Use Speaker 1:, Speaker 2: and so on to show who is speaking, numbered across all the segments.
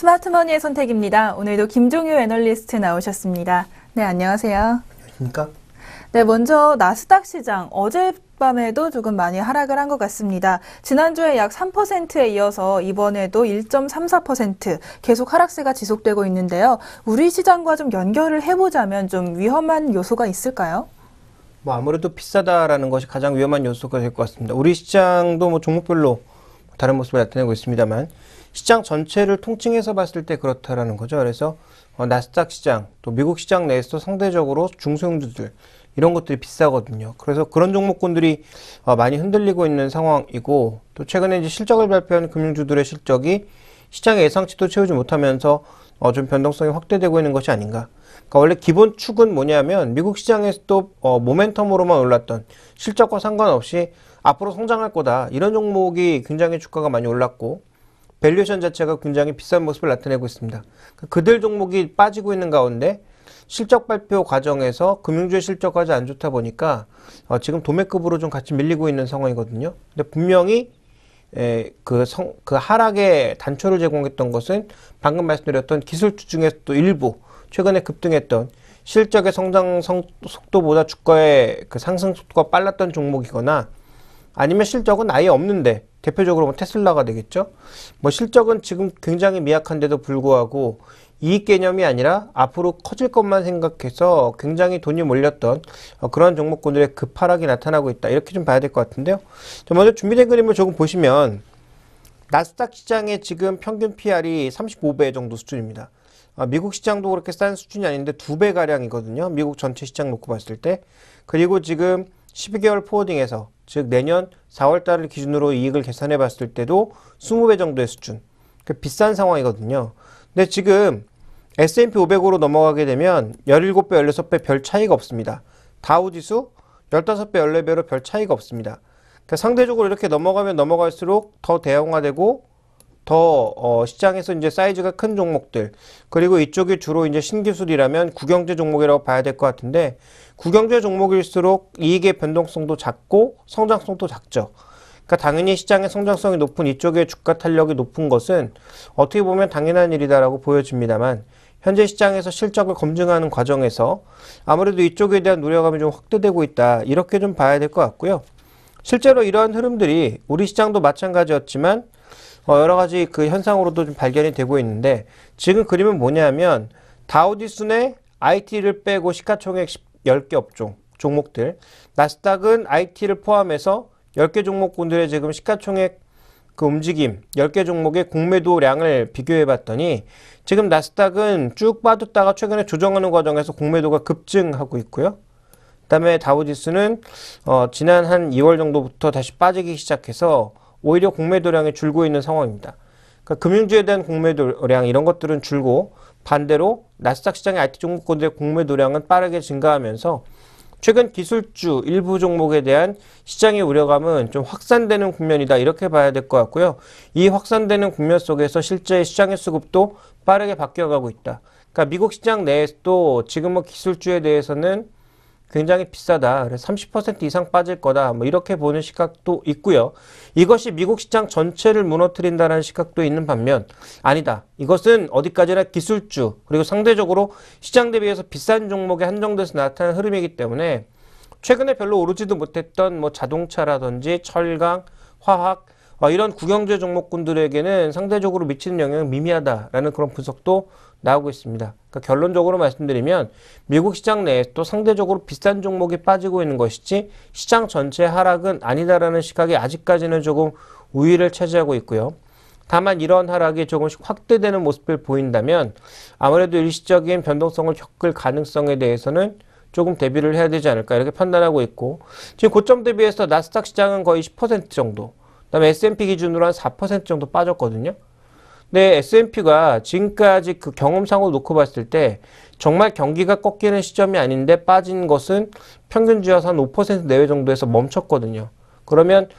Speaker 1: 스마트머니의 선택입니다. 오늘도 김종유 애널리스트 나오셨습니다. 네, 안녕하세요.
Speaker 2: 안녕하십니까?
Speaker 1: 네, 먼저 나스닥 시장 어젯밤에도 조금 많이 하락을 한 것 같습니다. 지난주에 약 3%에 이어서 이번에도 1.34% 계속 하락세가 지속되고 있는데요. 우리 시장과 좀 연결을 해보자면 좀 위험한 요소가 있을까요?
Speaker 2: 아무래도 비싸다라는 것이 가장 위험한 요소가 될 것 같습니다. 우리 시장도 종목별로 다른 모습을 나타내고 있습니다만 시장 전체를 통칭해서 봤을 때 그렇다라는 거죠. 그래서 나스닥 시장, 또 미국 시장 내에서도 상대적으로 중소형주들 이런 것들이 비싸거든요. 그래서 그런 종목군들이 많이 흔들리고 있는 상황이고, 또 최근에 이제 실적을 발표한 금융주들의 실적이 시장의 예상치도 채우지 못하면서 좀 변동성이 확대되고 있는 것이 아닌가. 그러니까 원래 기본 축은 뭐냐면 미국 시장에서도 모멘텀으로만 올랐던 실적과 상관없이 앞으로 성장할 거다, 이런 종목이 굉장히 주가가 많이 올랐고 밸류에이션 자체가 굉장히 비싼 모습을 나타내고 있습니다. 그들 종목이 빠지고 있는 가운데 실적 발표 과정에서 금융주의 실적까지 안 좋다 보니까 지금 도매급으로 좀 같이 밀리고 있는 상황이거든요. 근데 분명히 그 하락의 단초를 제공했던 것은 방금 말씀드렸던 기술주 중에서 또 일부 최근에 급등했던 실적의 성장 속도보다 주가의 그 상승 속도가 빨랐던 종목이거나, 아니면 실적은 아예 없는데 대표적으로 테슬라가 되겠죠. 실적은 지금 굉장히 미약한데도 불구하고 이익 개념이 아니라 앞으로 커질 것만 생각해서 굉장히 돈이 몰렸던 그런 종목군들의 급하락이 나타나고 있다, 이렇게 좀 봐야 될 것 같은데요. 먼저 준비된 그림을 조금 보시면 나스닥 시장의 지금 평균 PR이 35배 정도 수준입니다. 미국 시장도 그렇게 싼 수준이 아닌데 2배 가량이거든요. 미국 전체 시장 놓고 봤을 때. 그리고 지금 12개월 포워딩에서, 즉 내년 4월 달을 기준으로 이익을 계산해 봤을 때도 20배 정도의 수준. 비싼 상황이거든요. 근데 지금 S&P 500으로 넘어가게 되면 17배, 16배 별 차이가 없습니다. 다우지수 15배, 14배로 별 차이가 없습니다. 그러니까 상대적으로 이렇게 넘어가면 넘어갈수록 더 대형화되고 더 시장에서 이제 사이즈가 큰 종목들, 그리고 이쪽이 주로 이제 신기술이라면 구경제 종목이라고 봐야 될 것 같은데, 구경제 종목일수록 이익의 변동성도 작고 성장성도 작죠. 그러니까 당연히 시장의 성장성이 높은 이쪽의 주가 탄력이 높은 것은 어떻게 보면 당연한 일이다라고 보여집니다만, 현재 시장에서 실적을 검증하는 과정에서 아무래도 이쪽에 대한 우려감이 좀 확대되고 있다, 이렇게 좀 봐야 될 것 같고요. 실제로 이러한 흐름들이 우리 시장도 마찬가지였지만 여러 가지 그 현상으로도 좀 발견이 되고 있는데, 지금 그림은 뭐냐면 다우지수 내 IT를 빼고 시가총액 10개 업종 종목들, 나스닥은 IT를 포함해서 10개 종목군들의 지금 시가총액 그 움직임 10개 종목의 공매도량을 비교해 봤더니 지금 나스닥은 쭉 빠졌다가 최근에 조정하는 과정에서 공매도가 급증하고 있고요. 그 다음에 다우지수는 지난 한 2월 정도부터 다시 빠지기 시작해서 오히려 공매도량이 줄고 있는 상황입니다. 그러니까 금융주에 대한 공매도량 이런 것들은 줄고, 반대로 나스닥 시장의 IT 종목군들의 공매도량은 빠르게 증가하면서 최근 기술주 일부 종목에 대한 시장의 우려감은 좀 확산되는 국면이다, 이렇게 봐야 될 것 같고요. 이 확산되는 국면 속에서 실제 시장의 수급도 빠르게 바뀌어가고 있다. 그러니까 미국 시장 내에서도 지금 기술주에 대해서는 굉장히 비싸다, 그래서 30% 이상 빠질 거다, 이렇게 보는 시각도 있고요. 이것이 미국 시장 전체를 무너뜨린다는 시각도 있는 반면, 아니다, 이것은 어디까지나 기술주 그리고 상대적으로 시장 대비해서 비싼 종목에 한정돼서 나타나는 흐름이기 때문에 최근에 별로 오르지도 못했던 자동차라든지 철강, 화학 이런 구경제 종목군들에게는 상대적으로 미치는 영향이 미미하다라는 그런 분석도 나오고 있습니다. 그러니까 결론적으로 말씀드리면 미국 시장 내에 또 상대적으로 비싼 종목이 빠지고 있는 것이지 시장 전체 하락은 아니다라는 시각이 아직까지는 조금 우위를 차지하고 있고요. 다만 이런 하락이 조금씩 확대되는 모습을 보인다면 아무래도 일시적인 변동성을 겪을 가능성에 대해서는 조금 대비를 해야 되지 않을까, 이렇게 판단하고 있고, 지금 고점 대비해서 나스닥 시장은 거의 10% 정도, 그다음에 S&P 기준으로 한 4% 정도 빠졌거든요. 근데 S&P가 지금까지 그 경험상으로 놓고 봤을 때 정말 경기가 꺾이는 시점이 아닌데 빠진 것은 평균주여서 한 5% 내외 정도에서 멈췄거든요. 그러면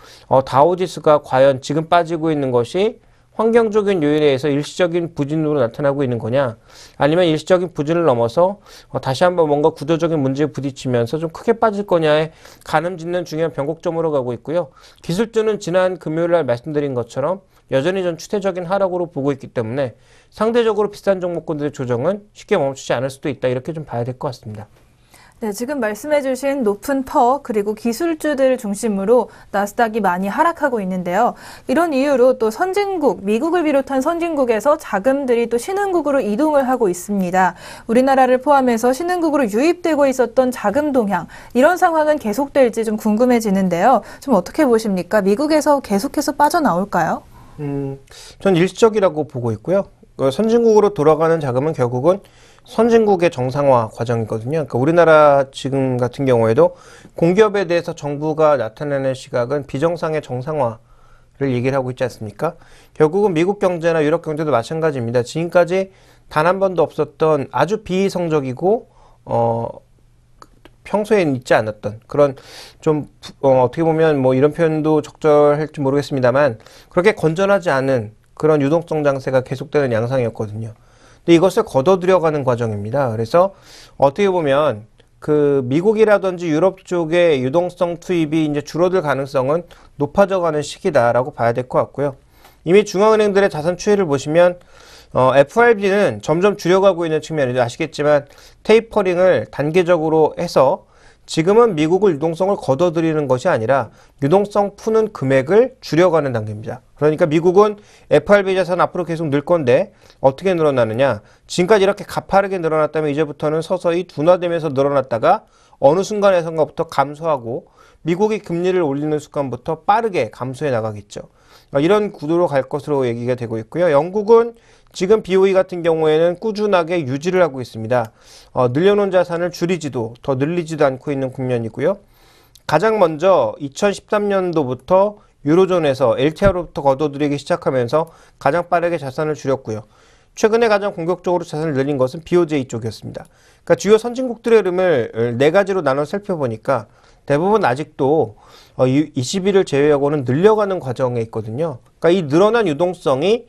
Speaker 2: 다우지수가 과연 지금 빠지고 있는 것이 환경적인 요인에 의해서 일시적인 부진으로 나타나고 있는 거냐, 아니면 일시적인 부진을 넘어서 다시 한번 뭔가 구조적인 문제에 부딪히면서 좀 크게 빠질 거냐에 가늠 짓는 중요한 변곡점으로 가고 있고요. 기술주는 지난 금요일 날 말씀드린 것처럼 여전히 전 추세적인 하락으로 보고 있기 때문에 상대적으로 비싼 종목군들의 조정은 쉽게 멈추지 않을 수도 있다, 이렇게 좀 봐야 될 것 같습니다.
Speaker 1: 네, 지금 말씀해주신 높은 퍼 그리고 기술주들 중심으로 나스닥이 많이 하락하고 있는데요. 이런 이유로 또 선진국, 미국을 비롯한 선진국에서 자금들이 또 신흥국으로 이동을 하고 있습니다. 우리나라를 포함해서 신흥국으로 유입되고 있었던 자금 동향, 이런 상황은 계속될지 좀 궁금해지는데요. 좀 어떻게 보십니까? 미국에서 계속해서 빠져나올까요?
Speaker 2: 전 일시적이라고 보고 있고요. 선진국으로 돌아가는 자금은 결국은 선진국의 정상화 과정이거든요. 그러니까 우리나라 지금 같은 경우에도 공기업에 대해서 정부가 나타내는 시각은 비정상의 정상화를 얘기를 하고 있지 않습니까? 결국은 미국 경제나 유럽 경제도 마찬가지입니다. 지금까지 단 한 번도 없었던 아주 비이성적이고 평소엔 있지 않았던 그런 좀 어떻게 보면 뭐 이런 표현도 적절할지 모르겠습니다만 그렇게 건전하지 않은 그런 유동성 장세가 계속되는 양상이었거든요. 근데 이것을 걷어들여가는 과정입니다. 그래서 어떻게 보면 그 미국이라든지 유럽 쪽의 유동성 투입이 이제 줄어들 가능성은 높아져가는 시기다라고 봐야 될 것 같고요. 이미 중앙은행들의 자산 추이를 보시면 FRB는 점점 줄여가고 있는 측면이죠. 아시겠지만 테이퍼링을 단계적으로 해서 지금은 미국을 유동성을 걷어들이는 것이 아니라 유동성 푸는 금액을 줄여가는 단계입니다. 그러니까 미국은 FRB 자산 앞으로 계속 늘 건데 어떻게 늘어나느냐. 지금까지 이렇게 가파르게 늘어났다면 이제부터는 서서히 둔화되면서 늘어났다가 어느 순간에선가부터 감소하고 미국이 금리를 올리는 순간부터 빠르게 감소해 나가겠죠. 이런 구도로 갈 것으로 얘기가 되고 있고요. 영국은 지금 BOE 같은 경우에는 꾸준하게 유지를 하고 있습니다. 늘려놓은 자산을 줄이지도 더 늘리지도 않고 있는 국면이고요. 가장 먼저 2013년도부터 유로존에서 LTR로부터 걷어들이기 시작하면서 가장 빠르게 자산을 줄였고요. 최근에 가장 공격적으로 자산을 늘린 것은 BOJ 쪽이었습니다. 그러니까 주요 선진국들의 흐름을 네 가지로 나눠 살펴보니까 대부분 아직도 20일을 제외하고는 늘려가는 과정에 있거든요. 그러니까 이 늘어난 유동성이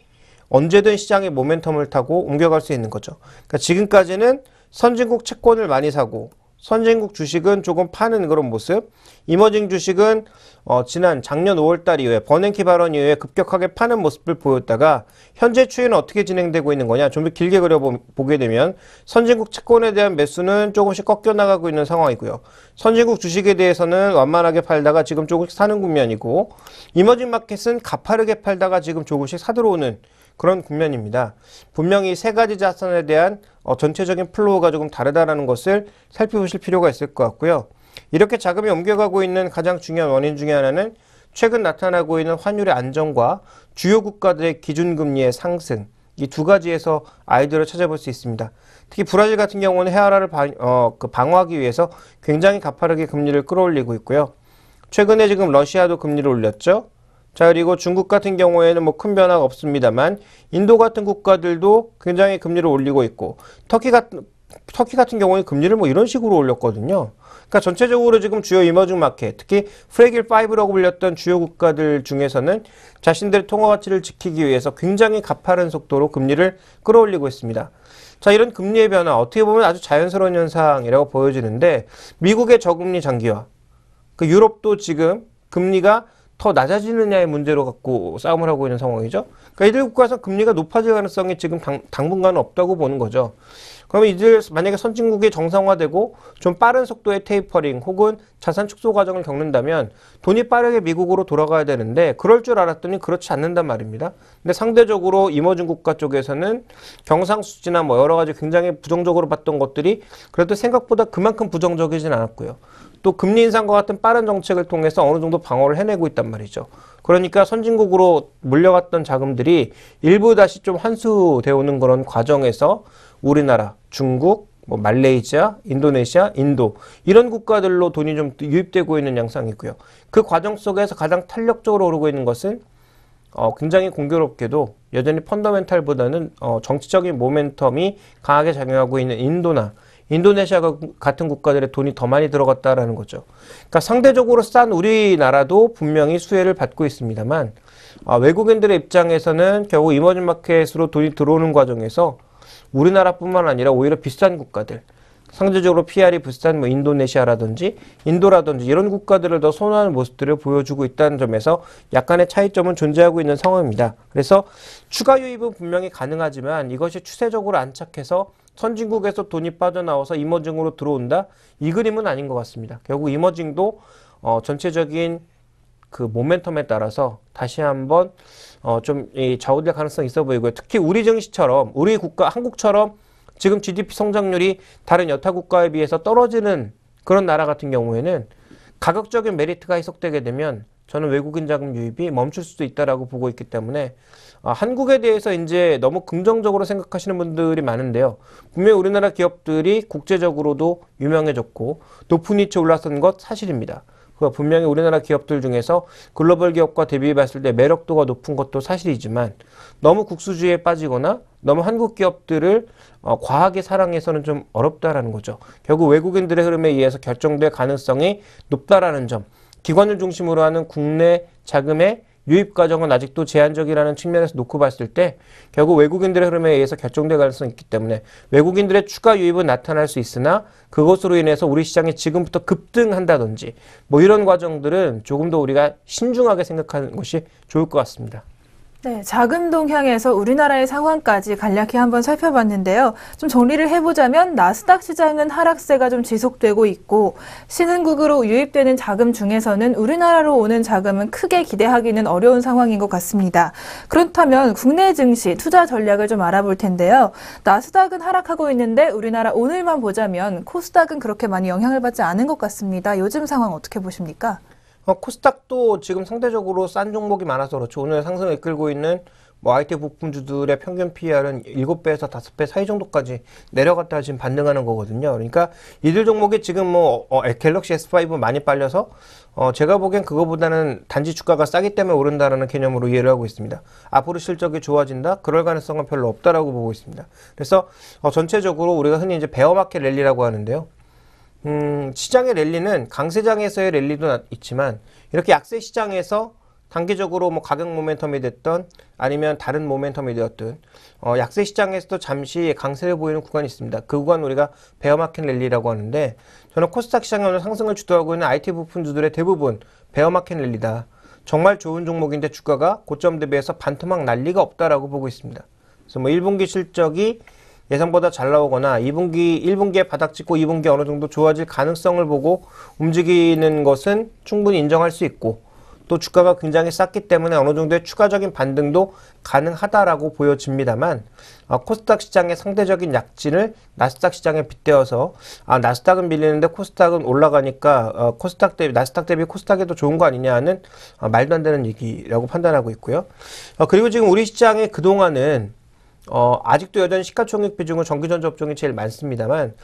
Speaker 2: 언제든 시장의 모멘텀을 타고 옮겨갈 수 있는 거죠. 그러니까 지금까지는 선진국 채권을 많이 사고 선진국 주식은 조금 파는 그런 모습, 이머징 주식은 지난 작년 5월달 이후에 버냉키 발언 이후에 급격하게 파는 모습을 보였다가 현재 추이는 어떻게 진행되고 있는 거냐, 좀 더 길게 그려보게 되면 선진국 채권에 대한 매수는 조금씩 꺾여 나가고 있는 상황이고요. 선진국 주식에 대해서는 완만하게 팔다가 지금 조금씩 사는 국면이고, 이머징 마켓은 가파르게 팔다가 지금 조금씩 사들어오는 그런 국면입니다. 분명히 세 가지 자산에 대한 전체적인 플로우가 조금 다르다는 것을 살펴보실 필요가 있을 것 같고요. 이렇게 자금이 옮겨가고 있는 가장 중요한 원인 중에 하나는 최근 나타나고 있는 환율의 안정과 주요 국가들의 기준금리의 상승, 이 두 가지에서 아이디어를 찾아볼 수 있습니다. 특히 브라질 같은 경우는 해아라를 방어하기 위해서 굉장히 가파르게 금리를 끌어올리고 있고요. 최근에 지금 러시아도 금리를 올렸죠. 자, 그리고 중국 같은 경우에는 뭐 큰 변화가 없습니다만 인도 같은 국가들도 굉장히 금리를 올리고 있고 터키 같은 경우에 금리를 뭐 이런 식으로 올렸거든요. 그러니까 전체적으로 지금 주요 이머징 마켓, 특히 프레길 5라고 불렸던 주요 국가들 중에서는 자신들의 통화 가치를 지키기 위해서 굉장히 가파른 속도로 금리를 끌어올리고 있습니다. 자, 이런 금리의 변화 어떻게 보면 아주 자연스러운 현상이라고 보여지는데 미국의 저금리 장기화, 그 유럽도 지금 금리가 더 낮아지느냐의 문제로 갖고 싸움을 하고 있는 상황이죠. 그러니까 이들 국가에서 금리가 높아질 가능성이 지금 당분간은 없다고 보는 거죠. 그러면 이들 만약에 선진국이 정상화되고 좀 빠른 속도의 테이퍼링 혹은 자산 축소 과정을 겪는다면 돈이 빠르게 미국으로 돌아가야 되는데 그럴 줄 알았더니 그렇지 않는단 말입니다. 근데 상대적으로 이머징 국가 쪽에서는 경상수지나 뭐 여러 가지 굉장히 부정적으로 봤던 것들이 그래도 생각보다 그만큼 부정적이진 않았고요. 또 금리 인상과 같은 빠른 정책을 통해서 어느 정도 방어를 해내고 있단 말이죠. 그러니까 선진국으로 몰려갔던 자금들이 일부 다시 좀 환수되어 오는 그런 과정에서 우리나라, 중국, 뭐 말레이시아, 인도네시아, 인도 이런 국가들로 돈이 좀 유입되고 있는 양상이고요. 그 과정 속에서 가장 탄력적으로 오르고 있는 것은 굉장히 공교롭게도 여전히 펀더멘탈보다는 정치적인 모멘텀이 강하게 작용하고 있는 인도나 인도네시아 같은 국가들의 돈이 더 많이 들어갔다라는 거죠. 그러니까 상대적으로 싼 우리나라도 분명히 수혜를 받고 있습니다만 외국인들의 입장에서는 결국 이머징 마켓으로 돈이 들어오는 과정에서 우리나라뿐만 아니라 오히려 비싼 국가들, 상대적으로 PR이 비싼 뭐 인도네시아라든지 인도라든지 이런 국가들을 더 선호하는 모습들을 보여주고 있다는 점에서 약간의 차이점은 존재하고 있는 상황입니다. 그래서 추가 유입은 분명히 가능하지만 이것이 추세적으로 안착해서 선진국에서 돈이 빠져나와서 이머징으로 들어온다? 이 그림은 아닌 것 같습니다. 결국 이머징도 전체적인 그 모멘텀에 따라서 다시 한번 좀 좌우될 가능성이 있어 보이고요. 특히 우리 증시처럼 우리 국가 한국처럼 지금 GDP 성장률이 다른 여타 국가에 비해서 떨어지는 그런 나라 같은 경우에는 가격적인 메리트가 해석되게 되면 저는 외국인 자금 유입이 멈출 수도 있다라고 보고 있기 때문에 한국에 대해서 이제 너무 긍정적으로 생각하시는 분들이 많은데요. 분명히 우리나라 기업들이 국제적으로도 유명해졌고 높은 위치에 올라선 것 사실입니다. 분명히 우리나라 기업들 중에서 글로벌 기업과 대비해 봤을 때 매력도가 높은 것도 사실이지만 너무 국수주의에 빠지거나 너무 한국 기업들을 과하게 사랑해서는 좀 어렵다라는 거죠. 결국 외국인들의 흐름에 의해서 결정될 가능성이 높다라는 점, 기관을 중심으로 하는 국내 자금의 유입 과정은 아직도 제한적이라는 측면에서 놓고 봤을 때 결국 외국인들의 흐름에 의해서 결정될 가능성이 있기 때문에 외국인들의 추가 유입은 나타날 수 있으나 그것으로 인해서 우리 시장이 지금부터 급등한다든지 뭐 이런 과정들은 조금 더 우리가 신중하게 생각하는 것이 좋을 것 같습니다.
Speaker 1: 네, 자금 동향에서 우리나라의 상황까지 간략히 한번 살펴봤는데요. 좀 정리를 해보자면 나스닥 시장은 하락세가 좀 지속되고 있고 신흥국으로 유입되는 자금 중에서는 우리나라로 오는 자금은 크게 기대하기는 어려운 상황인 것 같습니다. 그렇다면 국내 증시 투자 전략을 좀 알아볼 텐데요. 나스닥은 하락하고 있는데 우리나라 오늘만 보자면 코스닥은 그렇게 많이 영향을 받지 않은 것 같습니다. 요즘 상황 어떻게 보십니까?
Speaker 2: 코스닥도 지금 상대적으로 싼 종목이 많아서 그렇죠. 오늘 상승을 이끌고 있는 뭐 IT 부품주들의 평균 PR은 7배에서 5배 사이 정도까지 내려갔다가 지금 반등하는 거거든요. 그러니까 이들 종목이 지금 갤럭시 S5 많이 빨려서 제가 보기엔 그거보다는 단지 주가가 싸기 때문에 오른다라는 개념으로 이해를 하고 있습니다. 앞으로 실적이 좋아진다? 그럴 가능성은 별로 없다라고 보고 있습니다. 그래서 전체적으로 우리가 흔히 이제 베어마켓 랠리라고 하는데요. 시장의 랠리는 강세장에서의 랠리도 있지만 이렇게 약세 시장에서 단기적으로 뭐 가격 모멘텀이 됐던 아니면 다른 모멘텀이 되었든 약세 시장에서도 잠시 강세를 보이는 구간이 있습니다. 그 구간 우리가 베어마켓 랠리라고 하는데 저는 코스닥 시장에 오늘 상승을 주도하고 있는 IT 부품주들의 대부분 베어마켓 랠리다. 정말 좋은 종목인데 주가가 고점 대비해서 반토막 날 리가 없다라고 보고 있습니다. 그래서 뭐 1분기 실적이 예상보다 잘 나오거나 1분기에 바닥 찍고 2분기에 어느 정도 좋아질 가능성을 보고 움직이는 것은 충분히 인정할 수 있고 또 주가가 굉장히 쌌기 때문에 어느 정도의 추가적인 반등도 가능하다라고 보여집니다만 코스닥 시장의 상대적인 약진을 나스닥 시장에 빗대어서 나스닥은 밀리는데 코스닥은 올라가니까 나스닥 대비 코스닥이 더 좋은 거 아니냐 하는 말도 안 되는 얘기라고 판단하고 있고요. 그리고 지금 우리 시장의 그동안은 아직도 여전히 시가총액 비중은 전기전자 업종이 제일 많습니다만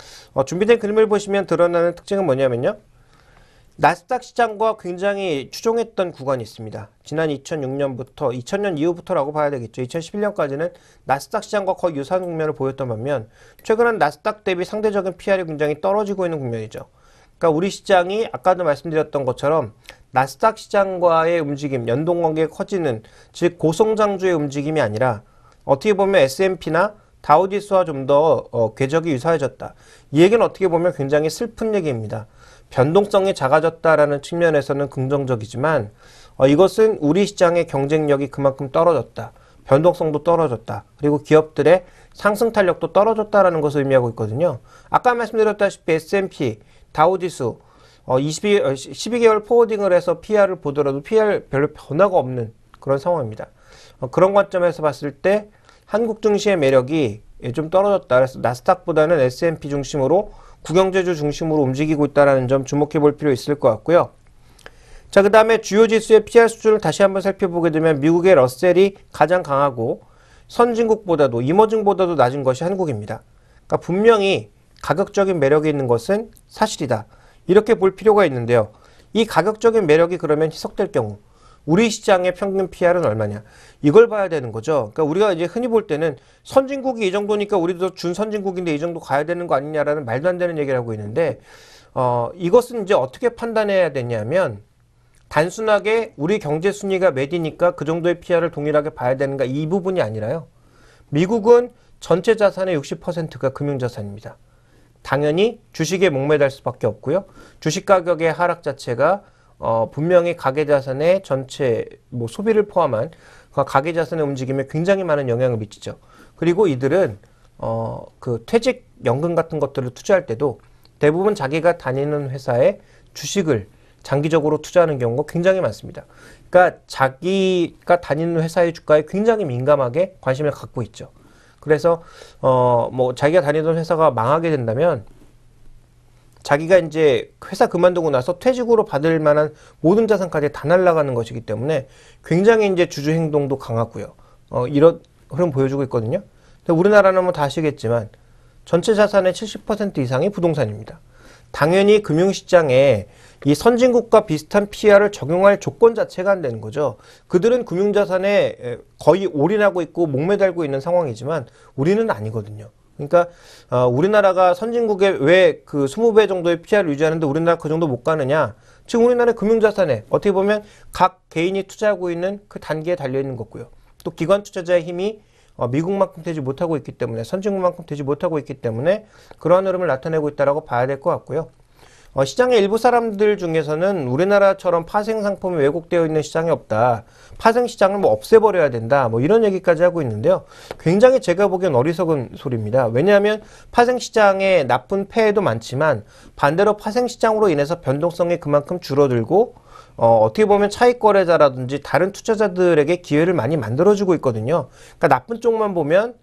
Speaker 2: 준비된 그림을 보시면 드러나는 특징은 뭐냐면요. 나스닥 시장과 굉장히 추종했던 구간이 있습니다. 지난 2006년부터 2000년 이후부터라고 봐야 되겠죠. 2011년까지는 나스닥 시장과 거의 유사한 국면을 보였던 반면 최근은 나스닥 대비 상대적인 PR이 굉장히 떨어지고 있는 국면이죠. 그러니까 우리 시장이 아까도 말씀드렸던 것처럼 나스닥 시장과의 움직임, 연동관계가 커지는 즉 고성장주의 움직임이 아니라 어떻게 보면 S&P나 다우지수와 좀 더 궤적이 유사해졌다. 이 얘기는 어떻게 보면 굉장히 슬픈 얘기입니다. 변동성이 작아졌다라는 측면에서는 긍정적이지만 이것은 우리 시장의 경쟁력이 그만큼 떨어졌다. 변동성도 떨어졌다. 그리고 기업들의 상승 탄력도 떨어졌다라는 것을 의미하고 있거든요. 아까 말씀드렸다시피 S&P, 다우지수 12개월 포워딩을 해서 PR을 보더라도 PR 별로 변화가 없는 그런 상황입니다. 그런 관점에서 봤을 때 한국 증시의 매력이 좀 떨어졌다. 그래서 나스닥보다는 S&P 중심으로 국영제주 중심으로 움직이고 있다는 점 주목해 볼 필요 있을 것 같고요. 자, 그 다음에 주요 지수의 PR 수준을 다시 한번 살펴보게 되면 미국의 러셀이 가장 강하고 선진국보다도 이머징보다도 낮은 것이 한국입니다. 그러니까 분명히 가격적인 매력이 있는 것은 사실이다. 이렇게 볼 필요가 있는데요. 이 가격적인 매력이 그러면 희석될 경우 우리 시장의 평균 PR은 얼마냐? 이걸 봐야 되는 거죠. 그러니까 우리가 이제 흔히 볼 때는 선진국이 이 정도니까 우리도 준선진국인데 이 정도 가야 되는 거 아니냐라는 말도 안 되는 얘기를 하고 있는데 이것은 이제 어떻게 판단해야 되냐면 단순하게 우리 경제 순위가 몇이니까 그 정도의 PR을 동일하게 봐야 되는가 이 부분이 아니라요. 미국은 전체 자산의 60%가 금융자산입니다. 당연히 주식에 목매달 수밖에 없고요. 주식 가격의 하락 자체가 분명히 가계자산의 전체 소비를 포함한 가계자산의 움직임에 굉장히 많은 영향을 미치죠. 그리고 이들은 그 퇴직연금 같은 것들을 투자할 때도 대부분 자기가 다니는 회사에 주식을 장기적으로 투자하는 경우가 굉장히 많습니다. 그러니까 자기가 다니는 회사의 주가에 굉장히 민감하게 관심을 갖고 있죠. 그래서 자기가 다니던 회사가 망하게 된다면 자기가 이제 회사 그만두고 나서 퇴직으로 받을 만한 모든 자산까지 다 날아가는 것이기 때문에 굉장히 이제 주주 행동도 강하고요. 이런 흐름 보여주고 있거든요. 근데 우리나라는 다 아시겠지만 전체 자산의 70% 이상이 부동산입니다. 당연히 금융시장에 이 선진국과 비슷한 PR을 적용할 조건 자체가 안 되는 거죠. 그들은 금융자산에 거의 올인하고 있고 목매달고 있는 상황이지만 우리는 아니거든요. 그러니까 우리나라가 선진국에 왜 그 20배 정도의 PR을 유지하는데 우리나라 그 정도 못 가느냐. 지금 우리나라의 금융자산에 어떻게 보면 각 개인이 투자하고 있는 그 단계에 달려있는 거고요. 또 기관 투자자의 힘이 미국만큼 되지 못하고 있기 때문에 선진국만큼 되지 못하고 있기 때문에 그러한 흐름을 나타내고 있다고 봐야 될 것 같고요. 시장의 일부 사람들 중에서는 우리나라처럼 파생 상품이 왜곡되어 있는 시장이 없다. 파생 시장을 없애버려야 된다. 이런 얘기까지 하고 있는데요. 굉장히 제가 보기엔 어리석은 소리입니다. 왜냐하면 파생 시장에 나쁜 폐해도 많지만 반대로 파생 시장으로 인해서 변동성이 그만큼 줄어들고 어떻게 보면 차익 거래자라든지 다른 투자자들에게 기회를 많이 만들어주고 있거든요. 그러니까 나쁜 쪽만 보면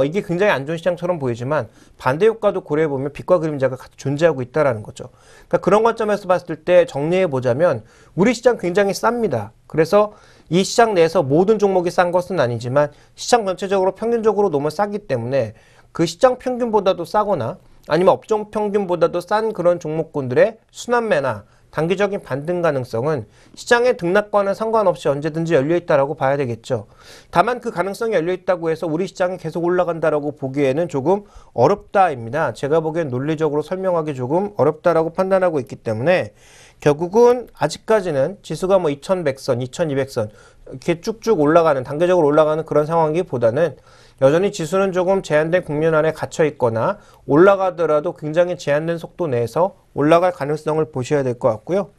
Speaker 2: 이게 굉장히 안 좋은 시장처럼 보이지만 반대 효과도 고려해 보면 빛과 그림자가 같이 존재하고 있다라는 거죠. 그러니까 그런 관점에서 봤을 때 정리해 보자면 우리 시장 굉장히 쌉니다. 그래서 이 시장 내에서 모든 종목이 싼 것은 아니지만 시장 전체적으로 평균적으로 너무 싸기 때문에 그 시장 평균보다도 싸거나 아니면 업종 평균보다도 싼 그런 종목군들의 순환매나 단기적인 반등 가능성은 시장의 등락과는 상관없이 언제든지 열려있다라고 봐야 되겠죠. 다만 그 가능성이 열려있다고 해서 우리 시장이 계속 올라간다라고 보기에는 조금 어렵다입니다. 제가 보기엔 논리적으로 설명하기 조금 어렵다라고 판단하고 있기 때문에 결국은 아직까지는 지수가 2100선, 2200선 이렇게 쭉쭉 올라가는 단계적으로 올라가는 그런 상황이보다는 여전히 지수는 조금 제한된 국면 안에 갇혀 있거나 올라가더라도 굉장히 제한된 속도 내에서 올라갈 가능성을 보셔야 될 것 같고요.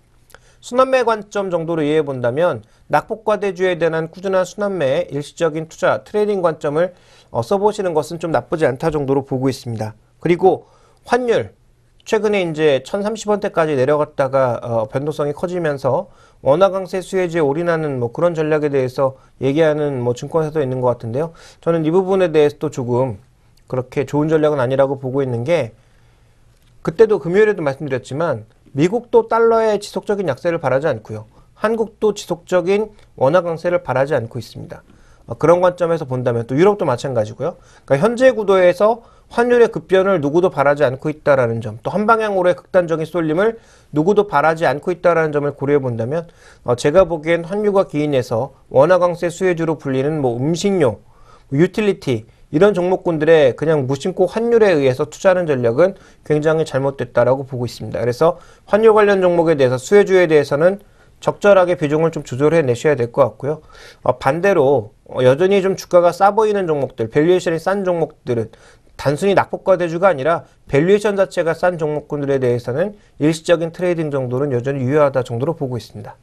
Speaker 2: 순환매 관점 정도로 이해해 본다면 낙폭과대주에 대한 꾸준한 순환매의 일시적인 투자, 트레이딩 관점을 써보시는 것은 좀 나쁘지 않다 정도로 보고 있습니다. 그리고 환율, 최근에 이제 1030원대까지 내려갔다가 변동성이 커지면서 원화 강세 수혜주에 올인하는 그런 전략에 대해서 얘기하는 증권사도 있는 것 같은데요. 저는 이 부분에 대해서도 조금 그렇게 좋은 전략은 아니라고 보고 있는 게 그때도 금요일에도 말씀드렸지만 미국도 달러의 지속적인 약세를 바라지 않고요. 한국도 지속적인 원화 강세를 바라지 않고 있습니다. 그런 관점에서 본다면 또 유럽도 마찬가지고요. 그러니까 현재 구도에서 환율의 급변을 누구도 바라지 않고 있다라는 점, 또 한 방향으로의 극단적인 쏠림을 누구도 바라지 않고 있다라는 점을 고려해 본다면 제가 보기엔 환율과 기인해서 원화 강세 수혜주로 불리는 음식료, 유틸리티 이런 종목군들의 그냥 무심코 환율에 의해서 투자하는 전략은 굉장히 잘못됐다라고 보고 있습니다. 그래서 환율 관련 종목에 대해서 수혜주에 대해서는 적절하게 비중을 좀 조절해 내셔야 될 것 같고요. 반대로 여전히 좀 주가가 싸 보이는 종목들, 밸류에이션이 싼 종목들은 단순히 낙폭과대주가 아니라 밸류에이션 자체가 싼 종목군들에 대해서는 일시적인 트레이딩 정도는 여전히 유효하다 정도로 보고 있습니다.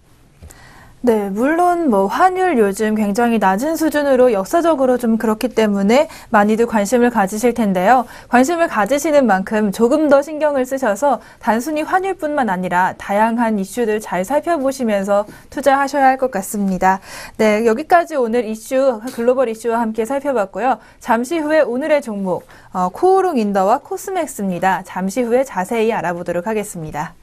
Speaker 1: 네, 물론 환율 요즘 굉장히 낮은 수준으로 역사적으로 좀 그렇기 때문에 많이들 관심을 가지실 텐데요. 관심을 가지시는 만큼 조금 더 신경을 쓰셔서 단순히 환율뿐만 아니라 다양한 이슈들 잘 살펴보시면서 투자하셔야 할 것 같습니다. 네, 여기까지 오늘 이슈, 글로벌 이슈와 함께 살펴봤고요. 잠시 후에 오늘의 종목, 코오롱 인더와 코스맥스입니다. 잠시 후에 자세히 알아보도록 하겠습니다.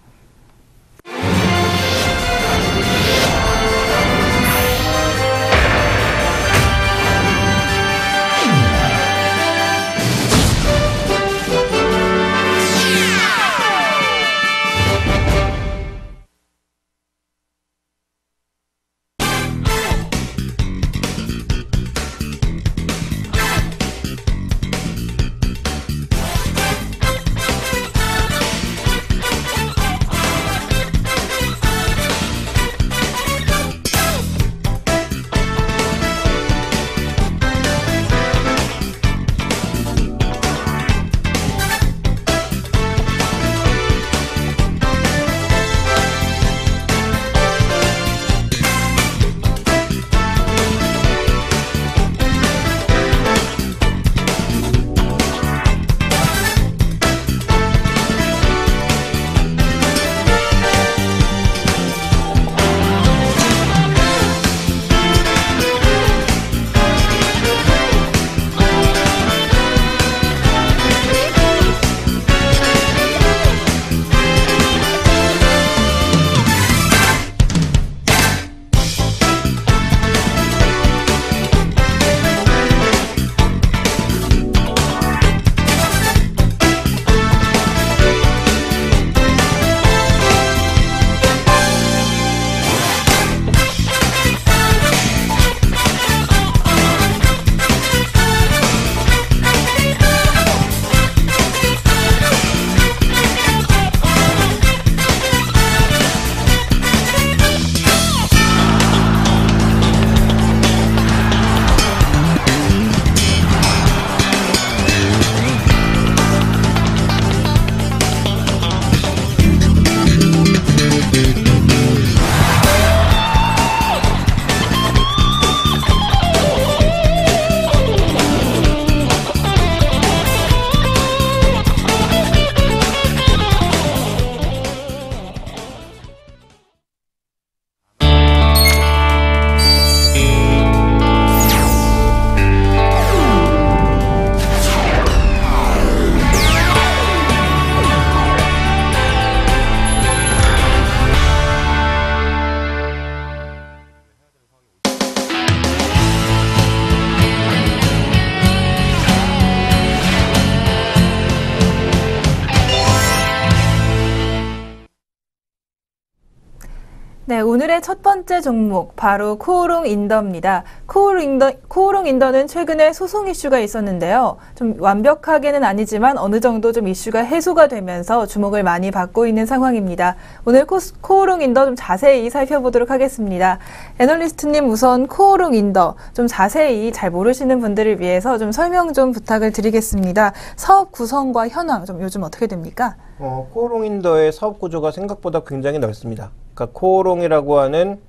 Speaker 1: 네, 오늘의 첫 번째 종목 바로 코오롱 인더입니다. 코오롱 인더는 최근에 소송 이슈가 있었는데요. 좀 완벽하게는 아니지만 어느 정도 좀 이슈가 해소가 되면서 주목을 많이 받고 있는 상황입니다. 오늘 코오롱 인더 좀 자세히 살펴보도록 하겠습니다. 애널리스트님 우선 코오롱 인더 좀 자세히 잘 모르시는 분들을 위해서 좀 설명 좀 부탁을 드리겠습니다. 사업 구성과 현황 좀 요즘 어떻게 됩니까?
Speaker 2: 코오롱 인더의 사업 구조가 생각보다 굉장히 넓습니다. 그러니까 코오롱이라고 하는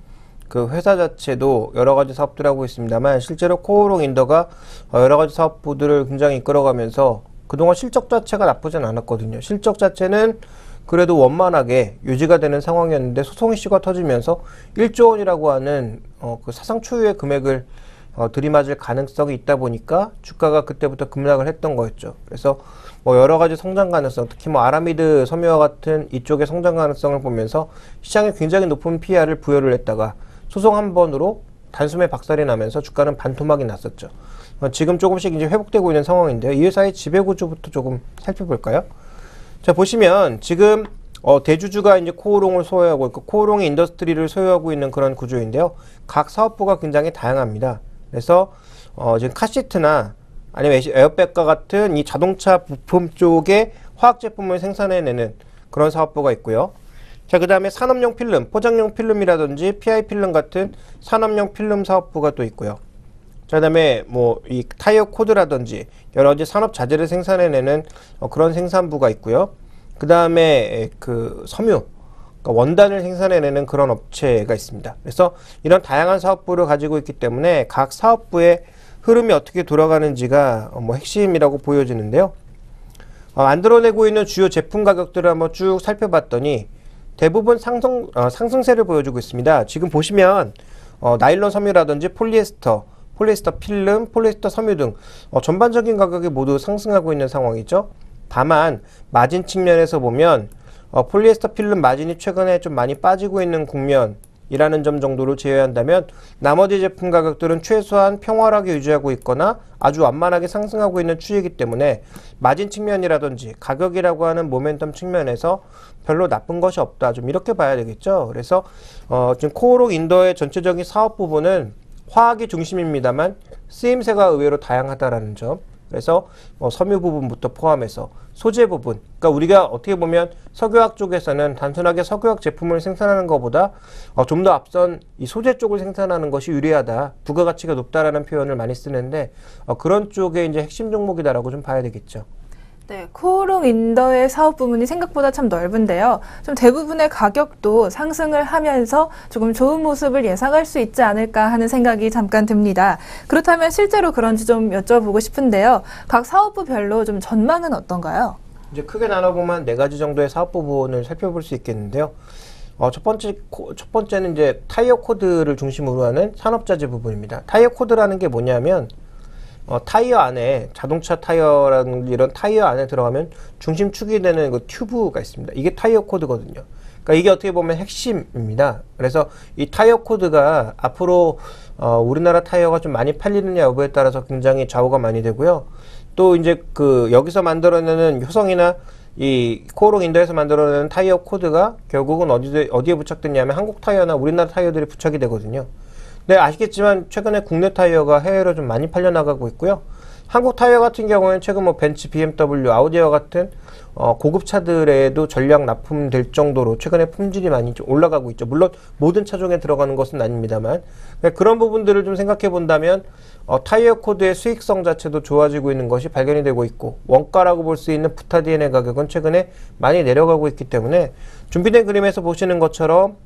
Speaker 2: 그 회사 자체도 여러 가지 사업들을 하고 있습니다만 실제로 코오롱 인더가 여러 가지 사업부들을 굉장히 이끌어가면서 그동안 실적 자체가 나쁘진 않았거든요. 실적 자체는 그래도 원만하게 유지가 되는 상황이었는데 소송 이슈가 터지면서 1조 원이라고 하는 그 사상 초유의 금액을 들이맞을 가능성이 있다 보니까 주가가 그때부터 급락을 했던 거였죠. 그래서 뭐 여러 가지 성장 가능성, 특히 뭐 아라미드 섬유와 같은 이쪽의 성장 가능성을 보면서 시장에 굉장히 높은 PR을 부여를 했다가 소송 한 번으로 단숨에 박살이 나면서 주가는 반토막이 났었죠. 지금 조금씩 이제 회복되고 있는 상황인데요. 이 회사의 지배구조부터 조금 살펴볼까요? 자, 보시면 지금 대주주가 이제 코오롱을 소유하고 있고 코오롱의 인더스트리를 소유하고 있는 그런 구조인데요. 각 사업부가 굉장히 다양합니다. 그래서 지금 카시트나 아니면 에어백과 같은 이 자동차 부품 쪽에 화학 제품을 생산해내는 그런 사업부가 있고요. 자, 그 다음에 산업용 필름, 포장용 필름이라든지 PI 필름 같은 산업용 필름 사업부가 또 있고요. 자, 그 다음에 뭐 이 타이어 코드라든지 여러 가지 산업 자재를 생산해내는 그런 생산부가 있고요. 그 다음에 그 섬유, 그러니까 원단을 생산해내는 그런 업체가 있습니다. 그래서 이런 다양한 사업부를 가지고 있기 때문에 각 사업부의 흐름이 어떻게 돌아가는지가 뭐 핵심이라고 보여지는데요. 만들어내고 있는 주요 제품 가격들을 한번 쭉 살펴봤더니 대부분 상승세를 보여주고 있습니다. 지금 보시면 나일론 섬유라든지 폴리에스터 필름, 폴리에스터 섬유 등 전반적인 가격이 모두 상승하고 있는 상황이죠. 다만 마진 측면에서 보면 폴리에스터 필름 마진이 최근에 좀 많이 빠지고 있는 국면이라는 점 정도로 제외한다면 나머지 제품 가격들은 최소한 평활하게 유지하고 있거나 아주 완만하게 상승하고 있는 추이이기 때문에 마진 측면이라든지 가격이라고 하는 모멘텀 측면에서 별로 나쁜 것이 없다. 좀 이렇게 봐야 되겠죠. 그래서 지금 코오롱 인더의 전체적인 사업 부분은 화학이 중심입니다만 쓰임새가 의외로 다양하다라는 점. 그래서 섬유 부분부터 포함해서 소재 부분, 그러니까 우리가 어떻게 보면 석유화학 쪽에서는 단순하게 석유화학 제품을 생산하는 것보다 좀 더 앞선 이 소재 쪽을 생산하는 것이 유리하다, 부가가치가 높다라는 표현을 많이 쓰는데 그런 쪽의 이제 핵심 종목이다라고 좀 봐야 되겠죠.
Speaker 1: 네, 코오롱 인더의 사업 부문이 생각보다 참 넓은데요. 좀 대부분의 가격도 상승을 하면서 조금 좋은 모습을 예상할 수 있지 않을까 하는 생각이 잠깐 듭니다. 그렇다면 실제로 그런지 좀 여쭤보고 싶은데요. 각 사업부별로 좀 전망은 어떤가요?
Speaker 2: 이제 크게 나눠보면 4가지 정도의 사업 부분을 살펴볼 수 있겠는데요. 첫 번째는 이제 타이어 코드를 중심으로 하는 산업자재 부분입니다. 타이어 코드라는 게 뭐냐면 타이어 안에 자동차 타이어라는 이런 타이어 안에 들어가면 중심축이 되는 그 튜브가 있습니다. 이게 타이어 코드거든요. 그러니까 이게 어떻게 보면 핵심입니다. 그래서 이 타이어 코드가 앞으로 우리나라 타이어가 좀 많이 팔리느냐 여부에 따라서 굉장히 좌우가 많이 되고요. 또 이제 그 여기서 만들어내는 효성이나 이 코오롱 인더에서 만들어내는 타이어 코드가 결국은 어디에 부착되냐면 한국 타이어나 우리나라 타이어들이 부착이 되거든요. 네, 아시겠지만 최근에 국내 타이어가 해외로 좀 많이 팔려나가고 있고요. 한국 타이어 같은 경우에는 최근 뭐 벤츠, BMW, 아우디와 같은 고급 차들에도 전량 납품될 정도로 최근에 품질이 많이 좀 올라가고 있죠. 물론 모든 차종에 들어가는 것은 아닙니다만 그런 부분들을 좀 생각해 본다면 타이어 코드의 수익성 자체도 좋아지고 있는 것이 발견이 되고 있고 원가라고 볼 수 있는 부타디엔의 가격은 최근에 많이 내려가고 있기 때문에 준비된 그림에서 보시는 것처럼